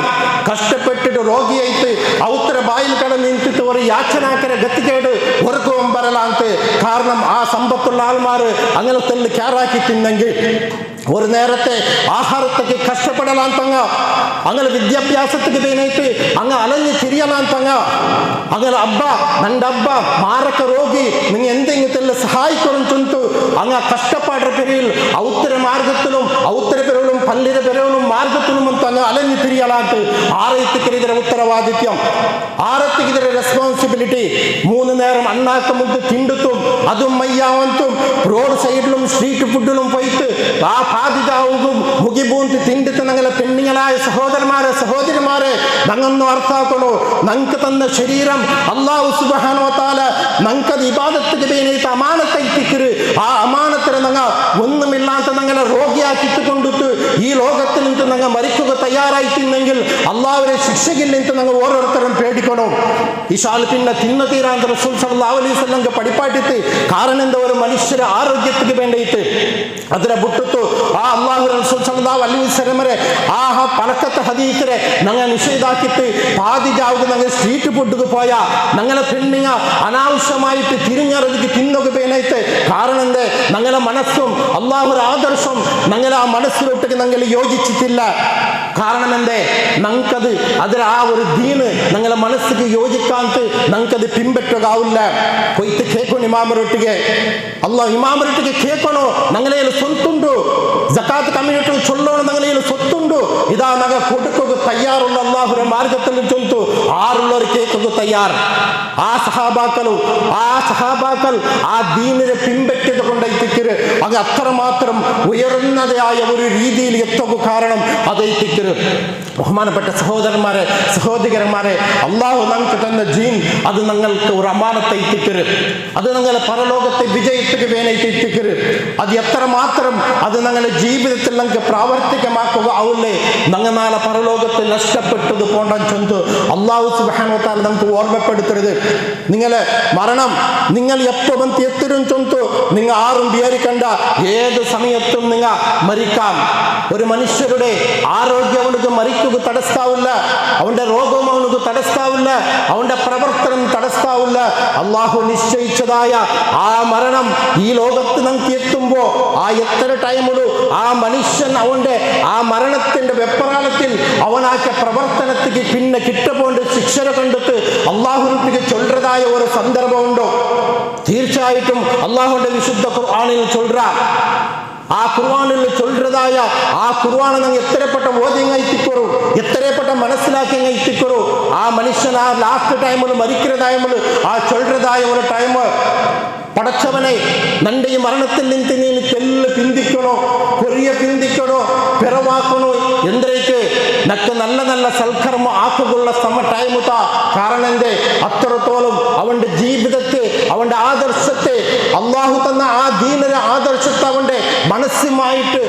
കഷ്ടപ്പെട്ടിട്ട് രോഗിയായിട്ട് ഔത്തര ബായിൽ കടന്ന് നിന്നിട്ട് ഒരു യാചനാക്കര ഗത്തിക്കേട് ഉറക്കവും വരലാന്ത്. കാരണം ആ സമ്പത്തുള്ള ആൾമാർ അങ്ങനെ തന്നെ ക്യാറാക്കി തിന്നെങ്കിൽ ഒരു നേരത്തെ ആഹാരത്തേക്ക് കഷ്ടപ്പെടലാൻ തങ്ങ, അങ്ങനെ വിദ്യാഭ്യാസത്തിന് വേണ്ടിയിട്ട് അങ്ങ് അലഞ്ഞ് തിരിയലാൻ തങ്ങ. അങ്ങനെ നന്റെ അബ്ബ മാരക രോഗി, നിങ്ങൾ എന്തെങ്കിലും സഹായിക്കണം ചൊന്തു അങ്ങ് കഷ്ടപ്പാടുടെ പേരിൽ ഔത്തര മാർഗത്തിലും ഔത്തര പെരവിലും പല്ലിര പെരവിലും മാർഗത്തിലും അങ്ങ് അലഞ്ഞു തിരിയലാട്ട്. ആറയത്തിക്കെതിരെ ഉത്തരവാദിത്യം, ആറത്തിക്കെതിരെ റെസ്പോൺസിബിലിറ്റി. 3 നേരം അണ്ണാക്ക മുദ്ദ തിണ്ടുത്തും അതും മയ്യാവന്തും റോഡ് സൈഡിലും സ്ട്രീറ്റ് ഫുഡിലും പോയിട്ട് ആ ബാധിതാവും മുഖിബൂന്തി തിണ്ടിത്ത് ഞങ്ങളെ പെണ്ണുങ്ങളായ സഹോദരന്മാരെ നങ്ങൊന്ന് അർത്ഥാക്കണോ നങ്ങൾക്ക് തന്ന ശരീരം അല്ലാഹു സുബ്ഹാനഹു വ തആല നങ്ങക്കത് ഇബാദത്തിന് വേണ്ടിയിട്ട് അമാനത്തൈത്തിക്കര് ആ അമാനത്തിന് നങ്ങ ഒന്നുമില്ലാത്ത ഞങ്ങളെ രോഗിയാക്കിട്ട് കൊണ്ടിട്ട് ഈ ലോകത്തിൽ നിന്ന് ഞങ്ങൾ മരിക്കുക തയ്യാറായിട്ടില്ലെങ്കിൽ അള്ളാഹുവിനെ ശിക്ഷയിൽ നിന്ന് ഞങ്ങൾ ഓരോരുത്തരും പേടിക്കണം ഇശാൽ പിന്നെ തിന്നു തീരാൻ റസൂൽ സല്ലല്ലാഹു അലൈഹി വസല്ലം പഠിപ്പാട്ടിട്ട് കാരണം എന്താ ഒരു മനുഷ്യരെ ആരോഗ്യത്തിന് വേണ്ടിയിട്ട് അതിനെ വിട്ടിട്ടു ആ അള്ളാഹു റസൂൽ സല്ലല്ലാഹു അലൈഹി വസല്ലമരെ ആ പലക്കത്തെ ഹദീസിനെ ഞങ്ങൾ നിഷേധാക്കിയിട്ട് പാതി ജാവുക ഞങ്ങൾ സ്ട്രീറ്റ് ഫുഡിക്ക് പോയാ ഞങ്ങളെ പെണ്ണിങ്ങ അനാവശ്യമായിട്ട് തിരിഞ്ഞറിഞ്ഞ് തിന്നുക വേണ്ടിയിട്ട് കാരണം എന്താ ഞങ്ങളെ മനസ്സും അള്ളാഹുര ആദർശം ഞങ്ങൾ ആ മനസ്സിലോട്ട് ഞങ്ങൾ യോജിച്ചിട്ടില്ല കാരണം എന്തേ ഞങ്ങൾക്കത് അതിൽ ആ ഒരു ദീന് ഞങ്ങളെ മനസ്സിക്ക് യോജിക്കാത്ത ഞങ്ങൾക്കത് പിൻപറ്റുകാവില്ല കൊയ്ത്ത് കേൾക്കണം ഇമാമരൊട്ടിಗೆ അള്ളാഹ് ഇമാമരൊട്ടിಗೆ കേൾക്കണോ ഞങ്ങളെ സ്വത്തുണ്ടു ജക്കാത്ത് കമ്മ്യൂണിറ്റി ചൊല്ലണം ഞങ്ങളെ സ്വത്തുണ്ടു ഇതാ ഞങ്ങൾ കൊടുക്കുക തയ്യാറുള്ള അള്ളാഹുര മാർഗത്തിൽ ചൊല്ലുത്തു ആറുള്ളവർ കേൾക്കുക തയ്യാർ ആ സഹാബാക്കൾ ആ ദീനിനെ പിൻപറ്റിയത് കൊണ്ടെത്തിക്കര് അത് അത്രമാത്രം ഉയർന്നതായ ഒരു രീതിയിൽ എത്തുക കാരണം അതെത്തിക്കര് ബഹുമാനപ്പെട്ട സഹോദരന്മാരെ സഹോദരന്മാരെ അള്ളാഹു ഞങ്ങൾക്ക് തന്ന ജീൻ അത് ഞങ്ങൾക്ക് ഒരു അമാനത്തെ എത്തിക്കര് അത് ഞങ്ങളെ പരലോകത്തെ വിജയത്തിന് വേണ്ടിയിട്ട് എത്തിക്കര് അത് എത്രമാത്രം അത് ഞങ്ങളുടെ ജീവിതത്തിൽ ഞങ്ങൾക്ക് പ്രാവർത്തികമാക്കുക ആവില്ലേ ഞങ്ങൾ നാളെ പരലോകത്തിൽ നഷ്ടപ്പെട്ടത് പോണ്ടാൻ ചൊന്ത് അള്ളാഹു സുബ്ഹാനഹു വ തആല നമുക്ക് ഓർമ്മപ്പെടുത്തരുത് നിങ്ങളെ മരണം നിങ്ങൾ എപ്പോ വന്ന് എത്തിരും ചൊന്തു നിങ്ങൾ ആരും വിചാരിക്കണ്ട ഏത് സമയത്തും നിങ്ങൾ മരിക്കാം ഒരു മനുഷ്യരുടെ ആരോഗ്യം അവനക്ക് മരിക്കുക തടസ്സാവില്ല അവന്റെ രോഗം അവനക്ക് തടസ്സാവില്ല അവന്റെ പ്രവർത്തനം തടസ്സാവില്ല അള്ളാഹു നിശ്ചയിച്ചതായ ആ മരണം ഈ ലോകത്ത് നമുക്ക് എത്തുമ്പോ ആ എത്ര ടൈമുള്ളൂ ആ മനുഷ്യൻ അവന്റെ ആ മരണത്തിന്റെ വെപ്രാളത്തിൽ അവനാക്കിയ പ്രവർത്തനത്തിക്ക് പിന്നെ കിട്ടപ്പോണ്ട് ശിക്ഷ കണ്ടിട്ട് അള്ളാഹുവിനെ ചൊല്ലതായ ഒരു സന്ദർഭമുണ്ടോ തീർച്ചയായിട്ടും അള്ളാഹുവിന്റെ വിശുദ്ധ ഖുർആനിൽ ചൊല്ലുക ആ ഖുർആനിൽ ചൊല്ലതായ ആ ഖുർആൻ നിങ്ങൾ എത്രപ്പെട്ട ഓദ്യങ്ങൾ എത്തിക്കോറു എത്രപ്പെട്ട മനസ്സിലാക്കി എത്തിക്കോറു ആ മനുഷ്യൻ ആ ലാസ്റ്റ് ടൈമിൽ മരിക്കുന്ന ടൈമിൽ ആ ചൊല്ലതായ ഒരു ടൈം പടച്ചവനെ നന്റെ ഈ മരണത്തിൽ നിന്ന് നീ തെല്ല് പിന്തിക്കണോ കൊറിയ പിന്തിക്കണോ പിറവാക്കണോ എന്തേക്ക് നക്ക് നല്ല നല്ല സൽക്കർമ്മ ആക്കുള്ള സമ ടൈം താ കാരണം എന്തേ അത്രത്തോളം അവന്റെ ജീവിതത്തെ അവന്റെ ആദർശത്തെ അള്ളാഹു തന്ന ആ ദീനര ആദർശത്തെ അവന്റെ മനസ്സുമായിട്ട്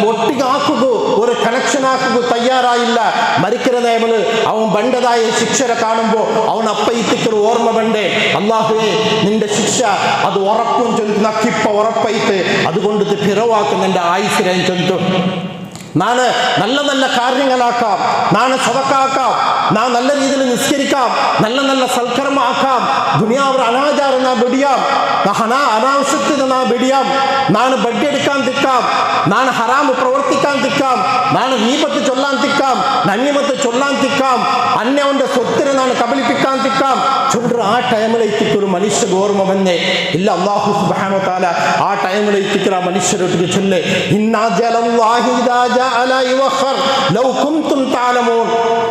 ഒട്ടികാക്കുക ഒരു കണക്ഷൻ ആക്കുക തയ്യാറായില്ല മരിക്കുന്ന ടൈമില് അവൻ ബണ്ടതായ ശിക്ഷരെ കാണുമ്പോ അവൻ അപ്പയിത്തിക്കൊരു ഓർമ്മ വേണ്ടേ അള്ളാഹുവേ നിന്റെ ശിക്ഷ അത് ഉറപ്പും ചൊല്ലു നക്കിപ്പ ഉറപ്പായിട്ട് അതുകൊണ്ട് പിറവാക്കുന്ന എൻ്റെ ആയുസിനെ ചൊല്ലും നാണ് നല്ല നല്ല കാര്യങ്ങളാക്കാം നാണ് സദക്കാക്കാം നാം നല്ല രീതിയിൽ നിസ്കരിക്കാം നല്ല നല്ല സൽക്കർമ്മ ആക്കാം ദുനിയാവ് അനാചാരം നാം വെടിയാം അനാവശ്യത്തിന് നാം വെടിയാം നാണ് ബഡ്ഡെടുക്കാൻ തിക്കാം നാണ് ഹറാമ് പ്രവർത്തിക്കാൻ തിക്കാം നാണ് ഗീബത്ത് ചൊല്ലാൻ തിക്കാം നന്യമത്ത് ചൊല്ലാൻ തിക്കാം അന്യവന്റെ സ്വത്തിനെ നാണ് കബളിപ്പിക്കാൻ തിക്കാം ചൊല്ലു ആ ടൈമിലെത്തിക്ക് ഒരു മനുഷ്യ ഓർമ്മ വന്നേ ഇല്ല അല്ലാഹു സുബ്ഹാനഹു വ തആല ആ ടൈമിലെത്തിക്ക് ആ മനുഷ്യരോട്ട് ചൊല്ല് ഇന്നാ ജലല്ലാഹി ഇദാ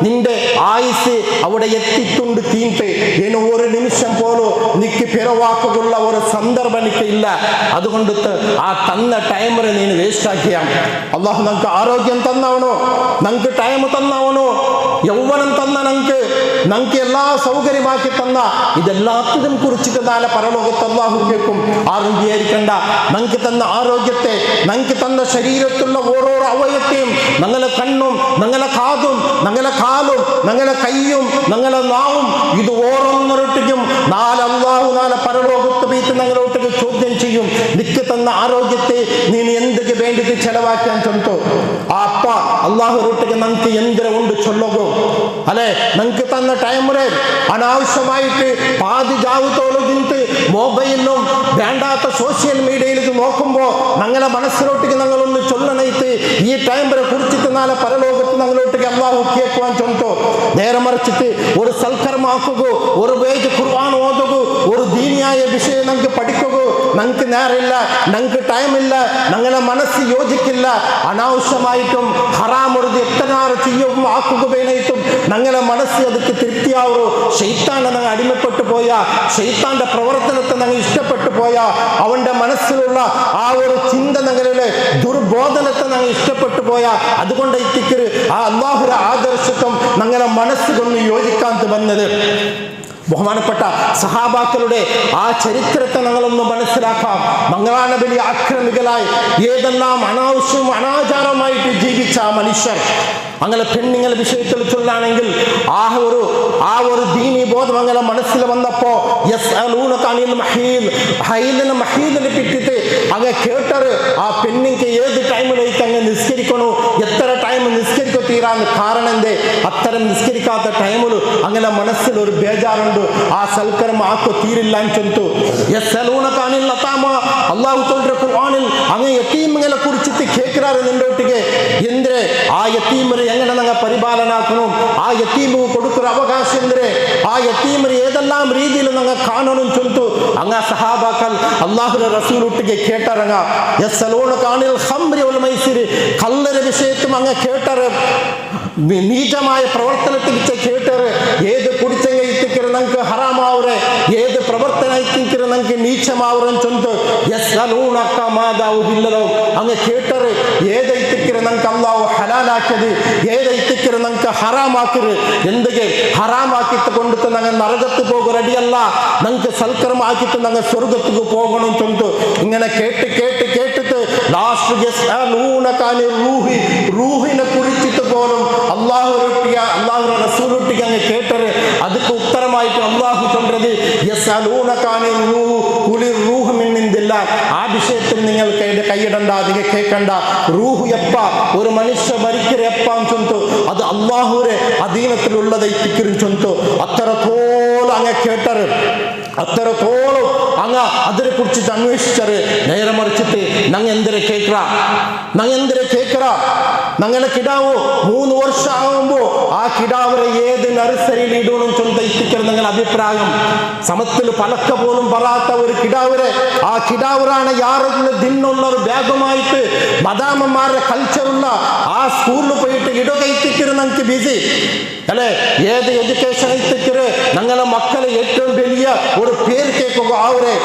നിന്റെ ആയുസ് അവിടെ എത്തിക്കൊണ്ട് തീന്ത് ഇനി ഒരു നിമിഷം പോലും നിക്ക് പിറവാക്കുള്ള ഒരു സന്ദർഭം എനിക്ക് ഇല്ല അതുകൊണ്ട് ആ തന്ന ടൈമറെ നീ വേസ്റ്റ് ആക്കിയാം അള്ളാഹു നമുക്ക് ആരോഗ്യം തന്നവനോ നമുക്ക് ടൈം തന്നവനോ യൗവനം തന്ന നമുക്ക് എല്ലാ സൗകര്യമാക്കി തന്ന ഇതെല്ലാത്തിനും കുറിച്ചിട്ട് നാളെ പരലോകത്ത് അള്ളാഹു കേൾക്കും ആരും വിചാരിക്കണ്ട നമുക്ക് തന്ന ആരോഗ്യത്തെ നമുക്ക് തന്ന ശരീരത്തിലുള്ള ഓരോരോ അവയത്തെയും ഞങ്ങളെ കണ്ണും ഞങ്ങളെ കാതും ഞങ്ങളെ കാലും ഞങ്ങളെ കയ്യും ഞങ്ങളെ നാവും ഇത് ഓരോന്നൊരൊട്ടിക്കും നാളെ അള്ളാഹു നാളെ പരലോകത്ത് വീട്ട് ഞങ്ങളോട്ടേക്ക് ചോദ്യം ചെയ്യും നിക്ക് തന്ന ആരോഗ്യത്തെ നീ എന്തൊക്കെ വേണ്ടിയിട്ട് ചെലവാക്കാൻ ചൊല്ലോ ആ അപ്പ അള്ളാഹുരൊട്ടേക്ക് നമുക്ക് എന്തിനെ കൊണ്ട് ചൊല്ലുകോ അല്ലെ നമുക്ക് തന്ന ടൈമില് അനാവശ്യമായിട്ട് പാതി ജാവുത്തോളം തിന്നിട്ട് മൊബൈലിലും വേണ്ടാത്ത സോഷ്യൽ മീഡിയയിലേക്ക് നോക്കുമ്പോ ഞങ്ങളെ മനസ്സിലോട്ടേക്ക് ഞങ്ങളൊന്ന് ചൊല്ലണയിട്ട് ഈ ടൈമിനെ കുറിച്ചിട്ട് നാളെ പരലോകത്ത് ഞങ്ങളോട്ടേക്ക് അള്ളാഹു കേൾക്കുവാൻ ചൊല്ലോ നേരെ മറിച്ചിട്ട് ഒരു സൽക്കർമാക്കുക ഒരു പേജ് ഖുർആൻ ഓതുക ഒരു ദീനിയായ വിഷയം നമുക്ക് പഠിക്കുക ഞങ്ങൾക്ക് നേരമില്ല ഞങ്ങൾക്ക് ടൈമില്ല ഞങ്ങളെ മനസ്സ് യോജിക്കില്ല അനാവശ്യമായിട്ടും ഹറാമൊരു എത്തനാറ് ചെയ്യും ആക്കുക വേണയിട്ടും ഞങ്ങളെ മനസ്സ് ಅದಕ್ಕೆ തൃപ്തിയാവോ ശൈത്താനെ ഞങ്ങൾ അടിമപ്പെട്ടു പോയാ ശൈത്താന്റെ പ്രവർത്തനത്തെ ഞങ്ങൾ ഇഷ്ടപ്പെട്ടു പോയാ അവന്റെ മനസ്സിലുള്ള ആ ഒരു ചിന്ത ഞങ്ങളിലെ ദുർബോധനത്തെ ഞങ്ങൾ ഇഷ്ടപ്പെട്ടു പോയാ അതുകൊണ്ട് എത്തിക്കരു ആ അല്ലാഹുവിന്റെ ആദർശത്വം ഞങ്ങളെ മനസ്സുകൊണ്ട് യോജിക്കാൻ വന്നത്. ബഹുമാനപ്പെട്ട സഹാബാക്കളുടെ ആ ചരിത്രത്തെ ഞങ്ങളൊന്ന് മനസ്സിലാക്കാം. മംഗളാനബലി ആക്രമികളായി ഏതെല്ലാം അനാവശ്യവും അനാചാരമായിട്ട് ജീവിച്ച ആ മനുഷ്യർ അങ്ങനെ പെണ്ണുങ്ങളെ വിഷയത്തിൽ ചൊല്ലാണെങ്കിൽ ആ ഒരു ദീനി ബോധം അങ്ങനെ മനസ്സിൽ വന്നപ്പോ മഹീദിനെ പറ്റിയിട്ട് അങ്ങ് കേട്ടറ് ആ പെണ്ണിക്ക് ഏത് ടൈമിലേക്ക് അങ്ങ് നിസ്കരിക്കണോ എത്ര ടൈം നിസ്കരിക്കോ തീരാന്ന് കാരണം എന്തേ അത്തരം നിസ്കരിക്കാത്ത ടൈമിൽ അങ്ങനെ മനസ്സിൽ ഒരു ബേജാറുണ്ട് ആ സൽക്കർമ്മ ആക്കോ തീരില്ല ചൊല്ലിട്ടു. അള്ളാഹു சொல்ற ഖുർആനിൽ അങ്ങ് യതീമുകളെ കുറിച്ചിട്ട് കേൾക്കാറ് നിന്റെ ഒട്ടിಗೆ എന്തിരെ ആ യതീമരെ എങ്ങനെ ഞങ്ങൾ പരിപാലനാക്കണം ആ യതീമിന് കൊടുക്കുന്ന അവകാശം എന്തിരെ ആ യതീമരെ ഏതെല്ലാം രീതിയിൽ ഞങ്ങൾ കാണണം ചൊല്ലിട്ടു അങ്ങ് സഹാബാക്കൾ അള്ളാഹുവിന്റെ റസൂൽ ഒട്ടിಗೆ കേട്ടറങ്ങ യസ്അലൂനക അനിൽ ഖംറി വൽ മൈസിർ കള്ളര വിഷയത്തും അങ്ങ് കേട്ടറ് നീചമായ പ്രവർത്തനത്തിൽ കേട്ടറ് ഏത് കുടിച്ചെങ്കിൽ നമുക്ക് ഹറാമാവരെ ഏത് പ്രവർത്തനത്തിൽ നമുക്ക് നീച്ചമാവറൻ ചൊല്ലിട്ട് അങ്ങ് കേട്ടറ് ഏതൈത്തിക്കര നമുക്ക് അള്ളാഹു ഹലാലാക്കിയത് ഏതൈത്തിക്കര നമുക്ക് ഹറാമാക്കരുത് എന്തൊക്കെ ഹറാമാക്കിട്ട് കൊണ്ടിട്ട് ഞങ്ങൾ നരകത്ത് പോകുക റെഡിയല്ല നമുക്ക് സൽക്കരമാക്കിയിട്ട് ഞങ്ങൾ സ്വർഗത്തേക്ക് പോകണം ചൊല്ലിട്ട് ഇങ്ങനെ കേട്ടിട്ട് ലാസ്റ്റ് റൂഹിനെ കുറിച്ചിട്ട് പോലും അള്ളാഹു റസൂലൊട്ടിക്ക് അങ്ങ് കേട്ടറ് ಅದಕ್ಕೆ ഉത്തരമായിട്ട് അള്ളാഹു ചൊല്ലുന്നത് ആ വിഷയത്തിൽ നിങ്ങൾ കൈയിടണ്ട അതിಗೆ കേൾക്കണ്ട റൂഹ് എപ്പ ഒരു മനുഷ്യ മരിക്കര എപ്പാന്ന് ചൊല്ലിട്ടു അത് അള്ളാഹുരെ അധീനത്തിലുള്ളത് എത്തിക്കരും ചൊല്ലിട്ടു അത്രത്തോളം അങ്ങ് കേട്ടറ് അത്രത്തോളം അങ്ങ് അതിനെ കുറിച്ചിട്ട് അന്വേഷിച്ചറ് നേരെ മറിച്ചിട്ട് ഞങ്ങൾ എന്തിനെ കേൾക്കറ ഞങ്ങളെ കിടാവോ 3 വർഷം ആകുമ്പോ ആ കിടാവരെ ഏത് നഴ്സറിയിൽ ഇടണം ചൊല്ലിക്കരുത് നിങ്ങൾ അഭിപ്രായം സമത്തിൽ പലക്ക പോലും പറയാത്ത ഒരു കിടാവരെ ആ കിടാവറാണ് യാരെങ്കിലും ദിനുള്ള ഒരു ബാഗുമായിട്ട് മദാമന്മാരുടെ കൾച്ചറുള്ള ആ സ്കൂളിൽ പോയിട്ട് ഇടകയത്തിക്കരുത് ഞങ്ങൾക്ക് ബിസി അല്ലെ ഏത് എഡ്യൂക്കേഷൻ എത്തിക്കര് ഞങ്ങളെ മക്കളെ ഏറ്റവും വലിയ ഒരു പേര് കേൾക്കുക ആവരെ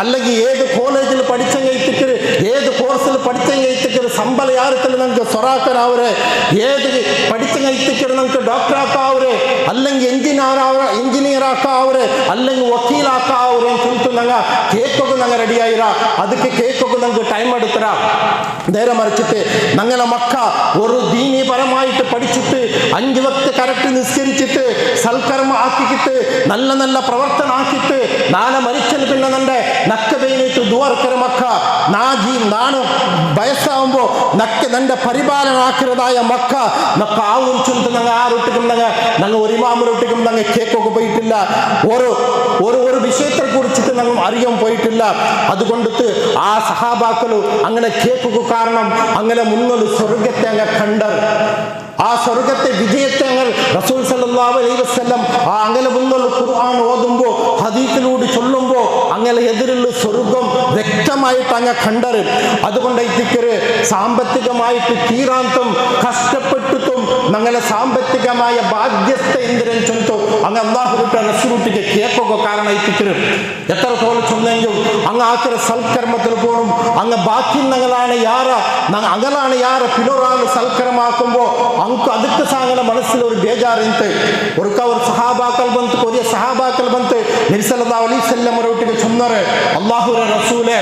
അല്ലെങ്കിൽ ഏത് കോളേജിൽ പഠിച്ചെങ്കിൽ ഏത് കോഴ്സിൽ പഠിച്ചെങ്കിൽ ശമ്പള യാരത്തിൽ നമുക്ക് സ്വറാക്കനാവരെ ഏത് പഠിച്ചെങ്കിൽ നമുക്ക് ഡോക്ടറാക്കാവരെ അല്ലെങ്കിൽ എഞ്ചിനീയർ ആക്കാവരെ അല്ലെങ്കിൽ വക്കീലാക്കാവരെ ചൊല്ലിട്ട് ഞങ്ങൾ കേക്കൊക്കെ ഞങ്ങൾ റെഡിയായിര ಅದಕ್ಕೆ കേക്കൊക്കെ ഞങ്ങൾക്ക് ടൈം എടുത്തര നേരെ മറിച്ചിട്ട് ഞങ്ങളെ മക്ക ഒരു ദീനീപരമായിട്ട് പഠിച്ചിട്ട് 5 വക്ത് കറക്റ്റ് നിസ്കരിച്ചിട്ട് സൽക്കർമ്മ ആക്കിയിട്ട് നല്ല പ്രവർത്തനം ആക്കിയിട്ട് നാളെ മരിച്ചത് പിന്നെ നന്റെ നക്ക ബൈനിട്ട് ദുആർക്കര മക്ക ನಾನು വയസ്സാവുമ്പോ നന്റെ പരിപാലന ആക്കിയതായ മക്ക ആവും ചൊല്ലിട്ട് ഞങ്ങൾ ആരൊട്ടിക്കും ഞങ്ങൾ ഒരു ഇമാമരൊട്ടിക്കും ഞങ്ങൾ കേക്കൊക്കെ പോയിട്ടില്ല ഒരു വിഷയത്തെ കുറിച്ചിട്ട് ഞങ്ങൾ അറിയാൻ പോയിട്ടില്ല അതുകൊണ്ടിട്ട് ആ സഹാബാക്കളു അങ്ങനെ കേക്കൊക്കെ കാരണം അങ്ങനെ മുന്നോട്ട് സ്വർഗത്തെ അങ്ങ് കണ്ടർ ആ സ്വർഗത്തെ വിജയത്തെ അങ്ങ് റസൂൽ സല്ലല്ലാഹു അലൈഹി വസല്ലം ആ അങ്ങനെ മുന്നോട്ട് ഖുർആൻ ഓതുമ്പോ ഹദീസിലൂടെ ചൊല്ലുമ്പോ അങ്ങനെ എതിരുള്ള സ്വർഗം വ്യക്തമായിട്ട് അങ്ങ് കണ്ടറ് അതുകൊണ്ട് എത്തിക്കര് സാമ്പത്തികമായിട്ട് തീരാന്തം കഷ്ടപ്പെട്ടിട്ടും ഞങ്ങളെ സാമ്പത്തികമായ ബാധ്യസ്ഥ എന്തിനും ചൊല്ലിട്ടു അങ്ങ് അല്ലാഹുവിന്റെ റസൂലിന്റെ കേക്കൊക്കെ കാരണം എത്തിക്കര് എത്രത്തോളം ചൊന്നെങ്കിൽ അങ്ങ് ആക്കിയ സൽക്കർമ്മത്തിൽ പോലും അങ്ങ് ബാക്കി ഞങ്ങളാണ് യാര പിന്നൊരാൾ സൽക്കരമാക്കുമ്പോ ಅಂಕು ಅದಕ್ಕೆ ಸಾಂಗನ ಮನಸ್ಸಲ್ಲಿ ಒಂದು ಬೇಜಾರಿಂತೆ ಅವ್ರ ಸಹಾಬಾಕಲ್ ಬಂತು ಕೊರಿಯ ಸಹಾಬಾಕಲ್ ಬಂತು ನಬಿ ಸಲ್ಲಲ್ಲಾಹು ಅಲೈಹಿ ವಸಲ್ಲಂ ಅವರೊಟ್ಟಿಗೆ ചൊന്നറ് അല്ലാഹുവിന്റെ റസൂലേ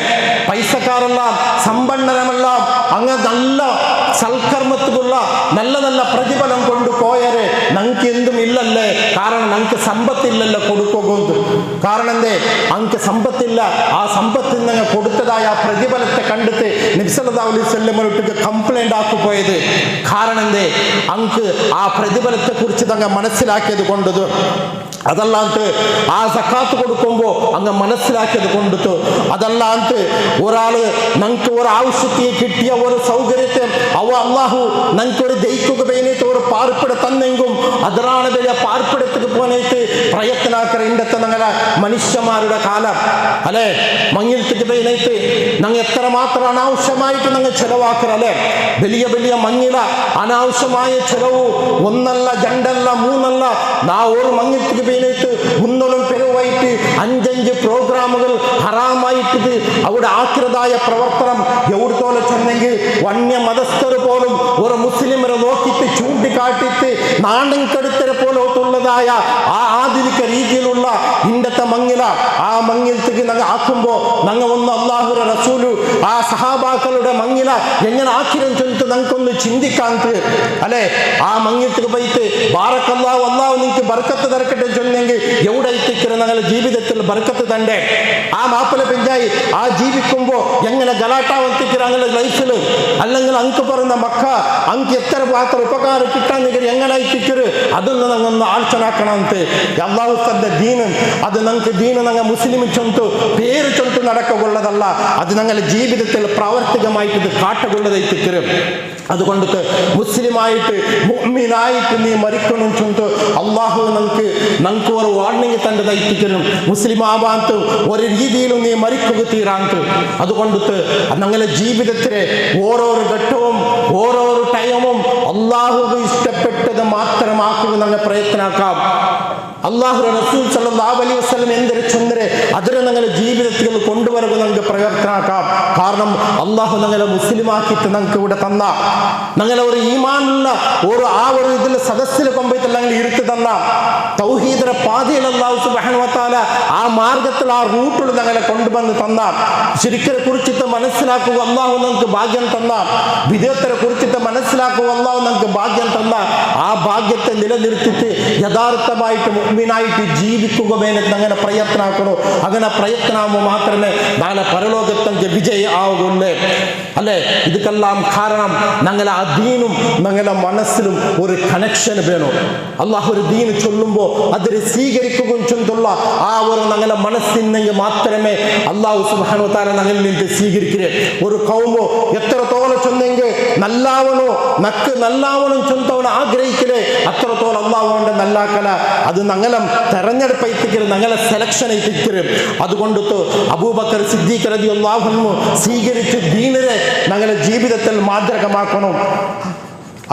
പൈസക്കാരെല്ലാം സമ്പന്നരെല്ലാം അങ്ങ് നല്ല സൽക്കർമ്മത്തിലുള്ള നല്ല പ്രതിഫലം കൊണ്ടുപോയരെ ഞങ്ങൾക്ക് എന്തും ഇല്ലല്ലേ കാരണം ഞങ്ങൾക്ക് സമ്പത്തില്ലല്ലോ കൊടുക്കുന്നത് കാരണം എന്തേ അങ്ങക്ക് സമ്പത്തില്ല ആ സമ്പത്തിൽ ഞങ്ങൾ കൊടുത്തതായ ആ പ്രതിഫലത്തെ കണ്ടിട്ട് നബി സല്ലല്ലാഹു അലൈഹി വസല്ലം അവരൊട്ടിക്ക് കംപ്ലൈന്റ് ആക്കിപ്പോയത് കാരണം എന്തേ അങ്ങ് ആ പ്രതിഫലത്തെ കുറിച്ച് തങ്ങൾ മനസ്സിലാക്കിയത് കൊണ്ടത് അതല്ലാണ്ട് ആ സക്കാത്ത് കൊടുക്കുമ്പോൾ അങ്ങ് മനസ്സിലാക്കിയത് കൊണ്ടിട്ട് അതല്ലാണ്ട് ഒരാള് ഞങ്ങൾക്ക് ഒരു ആവശ്യത്തെ കിട്ടിയ ഒരു സൗകര്യത്തെ അള്ളാഹു ഞങ്ങൾക്ക് ഒരു ദൈക്കുക വേണ്ടിയിട്ട് ഒരു പാർപ്പിട തന്നെങ്കും അതിനാണ് വലിയ പാർപ്പിടത്തേക്ക് പോകാനായിട്ട് പ്രയത്നാക്കറ ഇന്നത്തെ ഞങ്ങളെ മനുഷ്യന്മാരുടെ കാലം അല്ലെ മങ്ങിലത്തേക്ക് പോയിട്ട് ഞങ്ങൾ എത്രമാത്രം അനാവശ്യമായിട്ട് ഞങ്ങൾ ചെലവാക്കുക അല്ലെ. വലിയ വലിയ മങ്ങില അനാവശ്യമായ ചെലവ് ഒന്നല്ല രണ്ടല്ല മൂന്നല്ല ഒരു മങ്ങിലത്തേക്ക് പോയിട്ട് മുന്നോളം പെരുവായിട്ട് 5 പ്രോഗ്രാമുകൾ ഹറാമായിട്ട് അവിടെ ആകൃതായ പ്രവർത്തനം എവിടത്തോളം ചെന്നെങ്കിൽ വന്യ മതസ്ഥർ പോലും ഒരു മുസ്ലിമരെ നോക്കിയിട്ട് ചൂണ്ടിക്കാട്ടിയിട്ട് നാണം കെടുത്തരെ പോലത്തുള്ളതായ ആ ആധുനിക രീതിയിലുള്ള ഇന്നത്തെ മങ്ങില ആ മങ്ങിലത്തേക്ക് ഞങ്ങൾ ആക്കുമ്പോൾ ഞങ്ങൾ ഒന്ന് അള്ളാഹുര റസൂലു ആ സഹാബാക്കളുടെ മങ്ങില എങ്ങനെ ആക്കിരെന്ന് ചൊല്ലിട്ട് ഞങ്ങൾക്കൊന്ന് ചിന്തിക്കാൻ അല്ലെ. ആ മങ്ങിലത്തേക്ക് പോയിട്ട് ബാറക്കല്ലാഹു അള്ളാഹു നിങ്ങൾക്ക് ബർക്കത്ത് തരക്കട്ടെ ചൊല്ലിയെങ്കിൽ എവിടെ എത്തിക്കുന്ന ഞങ്ങളുടെ ജീവിതത്തിൽ ബർക്കത്ത് തണ്ടേ. ആ മാപ്പിള പെഞ്ചായി ആ ജീവിക്കുമ്പോൾ എങ്ങനെ ഗലാട്ടാവത്തിക്ക് ഞങ്ങളുടെ ലൈഫിൽ അല്ലെങ്കിൽ അങ്ക് പറഞ്ഞ മക്ക അങ്ക് എത്ര മാത്രം ഉപകാരം കിട്ടാൻ എങ്ങനെ എത്തിക്കരുത് അതൊന്ന് ഞങ്ങൾ ആലോചനാക്കണം ಅಂತ. അള്ളാഹു തന്റെ ദീനും അത് ഞങ്ങൾക്ക് ദീന് ഞങ്ങൾ മുസ്ലിം ചൊന്തു പേര് ചൊന്തു നടക്കുള്ളതല്ല, അത് ഞങ്ങളുടെ ജീവിതത്തിൽ പ്രാവർത്തികമായിട്ട് ഇത് കാട്ടുകൊള്ളതെത്തിക്കരും. അതുകൊണ്ട് മുസ്ലിമായിട്ട് മുഅ്മിനായിട്ട് നീ മരിക്കണം ചൊന്തു അള്ളാഹു ഞങ്ങൾക്ക് ഒരു വാർണിംഗ് തന്റെ എത്തിക്കരും. മുസ്ലിം ആവാത്ത ഒരു രീതിയിലും നീ മരിക്കുക തീരാന്ത്. അതുകൊണ്ട് ഞങ്ങളുടെ ജീവിതത്തിലെ ഓരോരോ ഘട്ടവും ഓരോരോ ടൈമും അള്ളാഹു ഇഷ്ടപ്പെട്ടത് മാത്രമാക്കുക ഞങ്ങൾ പ്രയത്നാക്കാം. അള്ളാഹു റസൂൽ സല്ലല്ലാഹു അലൈഹി വസല്ലം എന്തൊരു ചൊന്നരെ അതിനെ ഞങ്ങളുടെ ജീവിതത്തിൽ കൊണ്ടുവരുക ഞങ്ങൾക്ക് പ്രയത്നാക്കാം. കാരണം അള്ളാഹു ഞങ്ങളെ മുസ്ലിമാക്കിയിട്ട് ഞങ്ങൾക്ക് ഇവിടെ തന്ന ഞങ്ങളെ ഒരു ഈമാനുള്ള ഒരു ഇതിൽ സദസ്സിൽ കൊമ്പത്തിൽ ഞങ്ങൾ ഇരുത്തി തന്ന തൗഹീദിന്റെ പാതയിൽ അല്ലാഹു സുബ്ഹാനഹു വ തആല ആ മാർഗത്തിൽ ആ റൂട്ടിൽ ഞങ്ങളെ കൊണ്ടുവന്ന് തന്ന ശിർക്കിനെ കുറിച്ചിട്ട് മനസ്സിലാക്കുക അള്ളാഹു ഞങ്ങൾക്ക് ഭാഗ്യം തന്ന വിദേഹത്തിനെ കുറിച്ചിട്ട് മനസ്സിലാക്കുക അള്ളാഹു ഞങ്ങൾക്ക് ഭാഗ്യം തന്ന ആ ഭാഗ്യത്തെ നിലനിർത്തിയിട്ട് യഥാർത്ഥമായിട്ട് മുഅ്മിനായിട്ട് ജീവിക്കുക വേണമെന്ന് അങ്ങനെ പ്രയത്നാക്കണോ. അങ്ങനെ പ്രയത്നാകുമ്പോൾ മാത്രമേ നാളെ പരലോകത്തെ വിജയ ആവുകയുള്ളേ അല്ലേ. ഇതൊക്കെല്ലാം കാരണം ഞങ്ങളെ ആ ദീനും ഞങ്ങളുടെ മനസ്സിലും ഒരു കണക്ഷൻ വേണം. അള്ളാഹു ഒരു ദീന് ചൊല്ലുമ്പോൾ അതിനെ സ്വീകരിക്കുകയും ചെന്നുള്ള ആ ഒരു ഞങ്ങളുടെ മനസ്സിനെങ്കിൽ മാത്രമേ അള്ളാഹു സുബ്ഹാനഹു വ തആല ഞങ്ങളിൽ നിന്ന് സ്വീകരിക്കേ. ഒരു കൗമോ എത്രത്തോളം ചെന്നെങ്കിൽ നല്ലാവണോ നക്ക് നല്ലാവണം ചെന്തവൻ ആഗ്രഹിക്കലേ അത്രത്തോളം അള്ളാഹുവിന്റെ നല്ലാക്കല അത് ഞങ്ങളും തെരഞ്ഞെടുപ്പ് എത്തിക്കരുത്, ഞങ്ങളെ സെലക്ഷൻ എത്തിക്കരുത്. അതുകൊണ്ട് അബൂബക്കർ സിദ്ദീഖ് റളിയല്ലാഹു അൻഹു സ്വീകരിച്ച് ദീനിനെ ഞങ്ങളുടെ ജീവിതത്തിൽ മാതൃകമാക്കണം.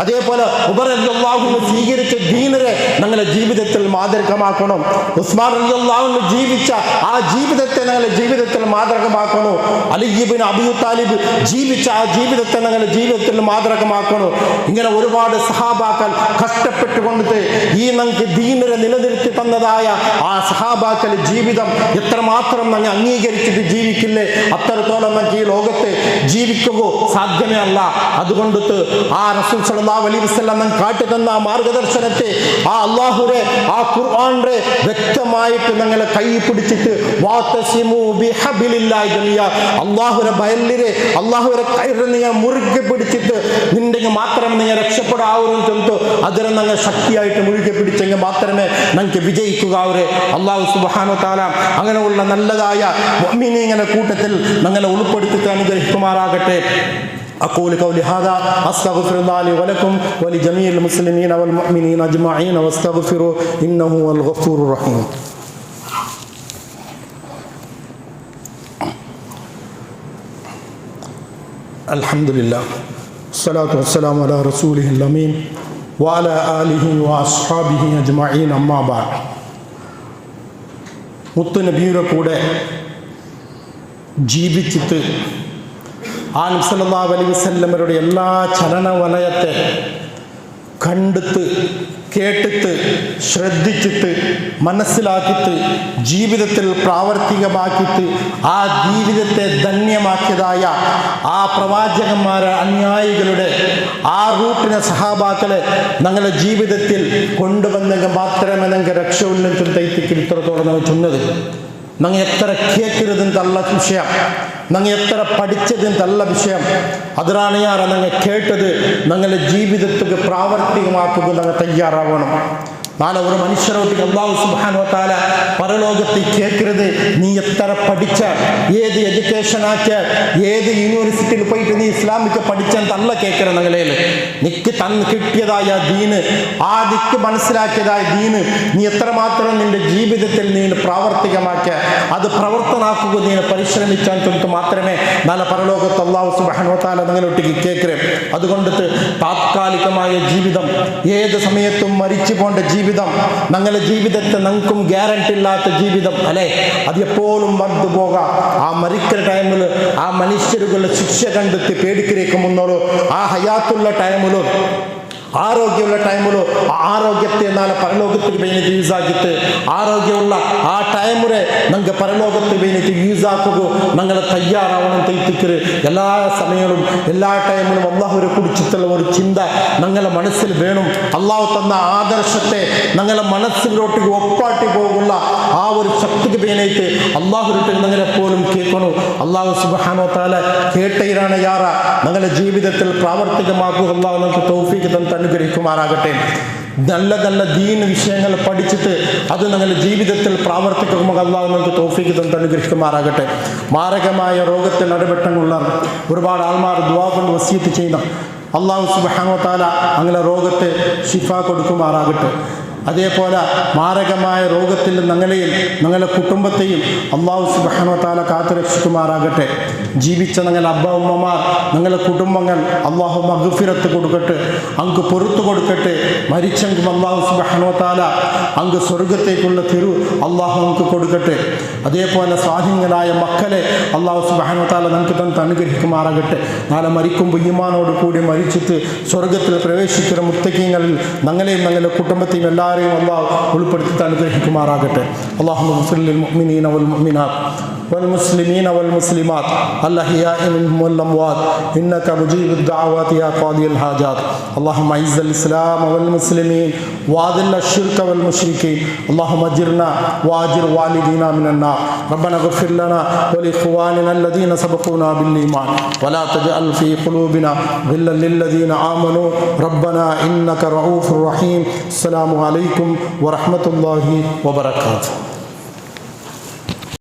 അതേപോലെ ഉമർ റളിയല്ലാഹു അൻഹു സ്വീകരിച്ച ദീനിനെ ഞങ്ങളുടെ ജീവിതത്തിൽ മാതൃകമാക്കണം. ഉസ്മാൻ റളിയല്ലാഹു അൻഹു ജീവിച്ച ആ ജീവിതത്തെ ഞങ്ങളുടെ ജീവിതത്തിൽ മാതൃകമാക്കണം. അലി ഇബ്നു അബീ താലിബ് ജീവിച്ച ആ ജീവിതത്തെ ഞങ്ങളുടെ ജീവിതത്തിൽ മാതൃകമാക്കണം. ഇങ്ങനെ ഒരുപാട് സഹാബാക്കൾ കഷ്ടപ്പെട്ടുകൊണ്ട് ഈ ഞങ്ങൾക്ക് ദീനിനെ നിലനിർത്തി തന്നതായ ആ സഹാബാക്കളുടെ ജീവിതം എത്രമാത്രം ഞങ്ങൾ അംഗീകരിച്ചിട്ട് ജീവിക്കില്ലേ അത്രത്തോളം നമുക്ക് ഈ ലോകത്ത് ജീവിക്കുകയോ സാധ്യമേ അല്ല. അതുകൊണ്ട് ആ റസൂൽ സല്ലല്ലാഹു അലൈഹി വസല്ലം കാട്ടി തന്ന മാർഗദർശനത്തെ ആ അല്ലാഹുവേ ആ ഖുർആനെ വ്യക്തമായിട്ട് ഞങ്ങളെ കൈ പിടിച്ചിട്ട് വാതസിമു ബിഹബിലില്ലാഹി ജമിയ അല്ലാഹുവിനെ ബയലിരെ അല്ലാഹുവിനെ കൈറിനെ മുറുകെ പിടിച്ചിട്ട് നിണ്ടെങ്കിൽ മാത്രമേ നിങ്ങൾ രക്ഷപ്പെടാവൂന്ന് ചൊല്ലുന്നു. അതിനെ ഞങ്ങൾ ശക്തിയായിട്ട് മുറുകെ പിടിച്ചെങ്കിൽ മാത്രമേ ഞങ്ങൾക്ക് വിജയിക്കുക. അല്ലാഹു സുബ്ഹാനഹു വ തആല അങ്ങനെയുള്ള നല്ലതായ മുഅ്മിനീങ്ങളുടെ കൂട്ടത്തിൽ ഞങ്ങളെ ഉൾപ്പെടുത്തി അനുഗ്രഹിക്കുമാറാകട്ടെ. أقول قولي هذا أستغفر الله لي ولكم ولجميع المسلمين والمؤمنين أجمعين واستغفروا إنه هو الغفور الرحيم. الحمد لله والصلاة والسلام على رسوله الأمين وعلى آله وأصحابه أجمعين أما بعد. മുത്ത് നബിയുടെ കൂടെ ജീവിച്ചിട്ട് ആ നബി സല്ലല്ലാഹു അലൈഹി വസല്ലമയുടെ എല്ലാ ചലനവലയത്തെ കണ്ടിട്ട് കേട്ടിട്ട് ശ്രദ്ധിച്ചിട്ട് മനസ്സിലാക്കിയിട്ട് ജീവിതത്തിൽ പ്രാവർത്തികമാക്കിയിട്ട് ആ ജീവിതത്തെ ധന്യമാക്കിയതായ ആ പ്രവാചകന്മാരെ അനുയായികളുടെ ആ റൂട്ടിനെ സഹാബാക്കളെ ഞങ്ങളുടെ ജീവിതത്തിൽ കൊണ്ടുവന്നെങ്കിൽ മാത്രമേ ഞങ്ങൾക്ക് രക്ഷയുള്ളെന്ന് തൈത്തിക്ക് ഇത്രത്തോളം ഞങ്ങൾ ചൊന്നത്. ഞങ്ങൾ എത്ര കേൾക്കരുതെന്നല്ല വിഷയം, ഞങ്ങൾ എത്ര പഠിച്ചതെന്നല്ല വിഷയം. അതിനാണ് ഞങ്ങൾ കേട്ടത് ഞങ്ങളുടെ ജീവിതത്തിൽ പ്രാവർത്തികമാക്കുക ഞങ്ങൾ തയ്യാറാവണം. നാളെ ഒരു മനുഷ്യരോട്ടിക്ക് അല്ലാഹു സുബ്ഹാനഹു വ തആല പരലോകത്തിൽ കേൾക്കരുത്, നീ എത്ര പഠിച്ച, ഏത് എഡ്യൂക്കേഷൻ ആക്കിയ, ഏത് യൂണിവേഴ്സിറ്റിയിൽ പോയിട്ട് നീ ഇസ്ലാമിക്ക് പഠിച്ചാൽ തള്ള കേൾക്കരുത്. നിലയിൽ നിക്ക് തന്ന് കിട്ടിയതായ ദീന്, ആ ദിക്ക് മനസ്സിലാക്കിയതായ ദീന് നീ എത്രമാത്രം നിന്റെ ജീവിതത്തിൽ നീ പ്രാവർത്തികമാക്കിയ, അത് പ്രവർത്തനാക്കുക, നീ പരിശ്രമിച്ചാൽ തൊട്ട് മാത്രമേ നാളെ പരലോകത്ത് അല്ലാഹു സുബ്ഹാനഹു വ തആല നിങ്ങളൊട്ടിക്ക് കേൾക്കരുത്. അതുകൊണ്ട് താത്കാലികമായ ജീവിതം, ഏത് സമയത്തും മരിച്ചു പോകേണ്ട ജീവിതം, ഞങ്ങളുടെ ജീവിതത്തെ ഞങ്ങൾക്കും ഗ്യാരണ്ടി ഇല്ലാത്ത ജീവിതം അല്ലേ, അത് എപ്പോഴും വന്നു പോകാം. ആ മരിക്കുന്ന ടൈമിൽ ആ മനുഷ്യരുടെ ശിക്ഷ കണ്ടെത്തി പേടിക്കിലേക്ക് മുന്നോളൂ. ആ ഹയാത്തുള്ള ടൈമിലും ആരോഗ്യമുള്ള ടൈമിലോ ആരോഗ്യത്തെ നാളെ പരലോകത്തിൽ വേണ്ടിയിട്ട് യൂസാക്കിയിട്ട്, ആരോഗ്യമുള്ള ആ ടൈമിലെ ഞങ്ങൾക്ക് പരലോകത്തിൽ വേണ്ടിയിട്ട് യൂസാക്കുക ഞങ്ങൾ തയ്യാറാവണം. തെറ്റിക്കര് എല്ലാ സമയവും എല്ലാ ടൈമിലും അള്ളാഹുവിനെ കുറിച്ചിട്ടുള്ള ഒരു ചിന്ത ഞങ്ങളുടെ മനസ്സിൽ വേണം. അള്ളാഹു തന്ന ആദർശത്തെ ഞങ്ങളുടെ മനസ്സിലോട്ട് ഒപ്പാട്ടി പോകുള്ള ആ ഒരു ശക്തിക്ക് വേണ്ടിയിട്ട് അള്ളാഹുവിട്ട് ഞങ്ങളെപ്പോലും കേൾക്കണം. അള്ളാഹു സുബ്ഹാനഹു വ തആല കേട്ടയിലാണ് യാറ ഞങ്ങളുടെ ജീവിതത്തിൽ പ്രാവർത്തികമാക്കുക. അള്ളാഹു നമുക്ക് തൗഫീഖ് തന്ന് അനുഗ്രഹിക്കുമാറാകട്ടെ. നല്ല നല്ല ദീൻ വിഷയങ്ങൾ പഠിച്ചിട്ട് അത് ഞങ്ങളുടെ ജീവിതത്തിൽ പ്രാവർത്തിക്കുമ്പോൾ അല്ലാഹു നമുക്ക് തൗഫീഖ് തന്ന് അനുഗ്രഹിക്കുമാറാകട്ടെ. മാരകമായ രോഗത്തിൽ അടിപെട്ടുള്ള ഒരുപാട് ആൾമാർ ദുആ കൊണ്ട് വസിയത്ത് ചെയ്യുന്ന അല്ലാഹു സുബ്ഹാനഹു വ തആല അങ്ങനെ രോഗത്തെ ശിഫ കൊടുക്കുമാറാകട്ടെ. അതേപോലെ മാരകമായ രോഗത്തിൽ ഞങ്ങളെയും ഞങ്ങളുടെ കുടുംബത്തെയും അല്ലാഹു സുബ്ഹാനഹു വ തആല കാത്തുരക്ഷിക്കുമാറാകട്ടെ. ജീവിച്ച ഞങ്ങളുടെ അബ്ബ ഉമ്മമാർ, ഞങ്ങളുടെ കുടുംബങ്ങൾ അല്ലാഹു മഗ്ഫിറത്ത് കൊടുക്കട്ടെ, അങ്ങ് പൊറുത്തു കൊടുക്കട്ടെ. മരിച്ചെങ്കിൽ അല്ലാഹു സുബ്ഹാനഹു വ തആല അങ്ങ് സ്വർഗത്തേക്കുള്ള അല്ലാഹു നമുക്ക് കൊടുക്കട്ടെ. അതേപോലെ സ്വാധീനങ്ങളായ മക്കളെ അല്ലാഹു സുബ്ഹാനഹു വ തആല നമുക്ക് തന്ന് അനുഗ്രഹിക്കുമാറാകട്ടെ. നാളെ മരിക്കുമ്പോൾ ഈമാനോട് കൂടി മരിച്ചിട്ട് സ്വർഗത്തിൽ പ്രവേശിക്കുന്ന മുത്തഖീങ്ങളിൽ ഞങ്ങളെയും ഞങ്ങളുടെ കുടുംബത്തെയും എല്ലാവരെയും അല്ലാഹു ഉൾപ്പെടുത്തി അനുഗ്രഹിക്കുമാറാകട്ടെ. അല്ലാഹുമ്മ ഗ്ഫിർ ലിൽ മുഅ്മിനീന വൽ മുഅ്മിനാത്ത് والمسلمين والمسلمات الأحياء منهم والأموات إنك مجيب الدعوات يا قاضي الحاجات. اللهم أعز الإسلام والمسلمين وأذل الشرك والمشركين. اللهم أجرنا وأجر والدينا من النار. ربنا اغفر لنا ولإخواننا الذين سبقونا بالإيمان ولا تجعل في قلوبنا غلا للذين آمنوا ربنا إنك رؤوف رحيم. السلام عليكم ورحمة الله وبركاته.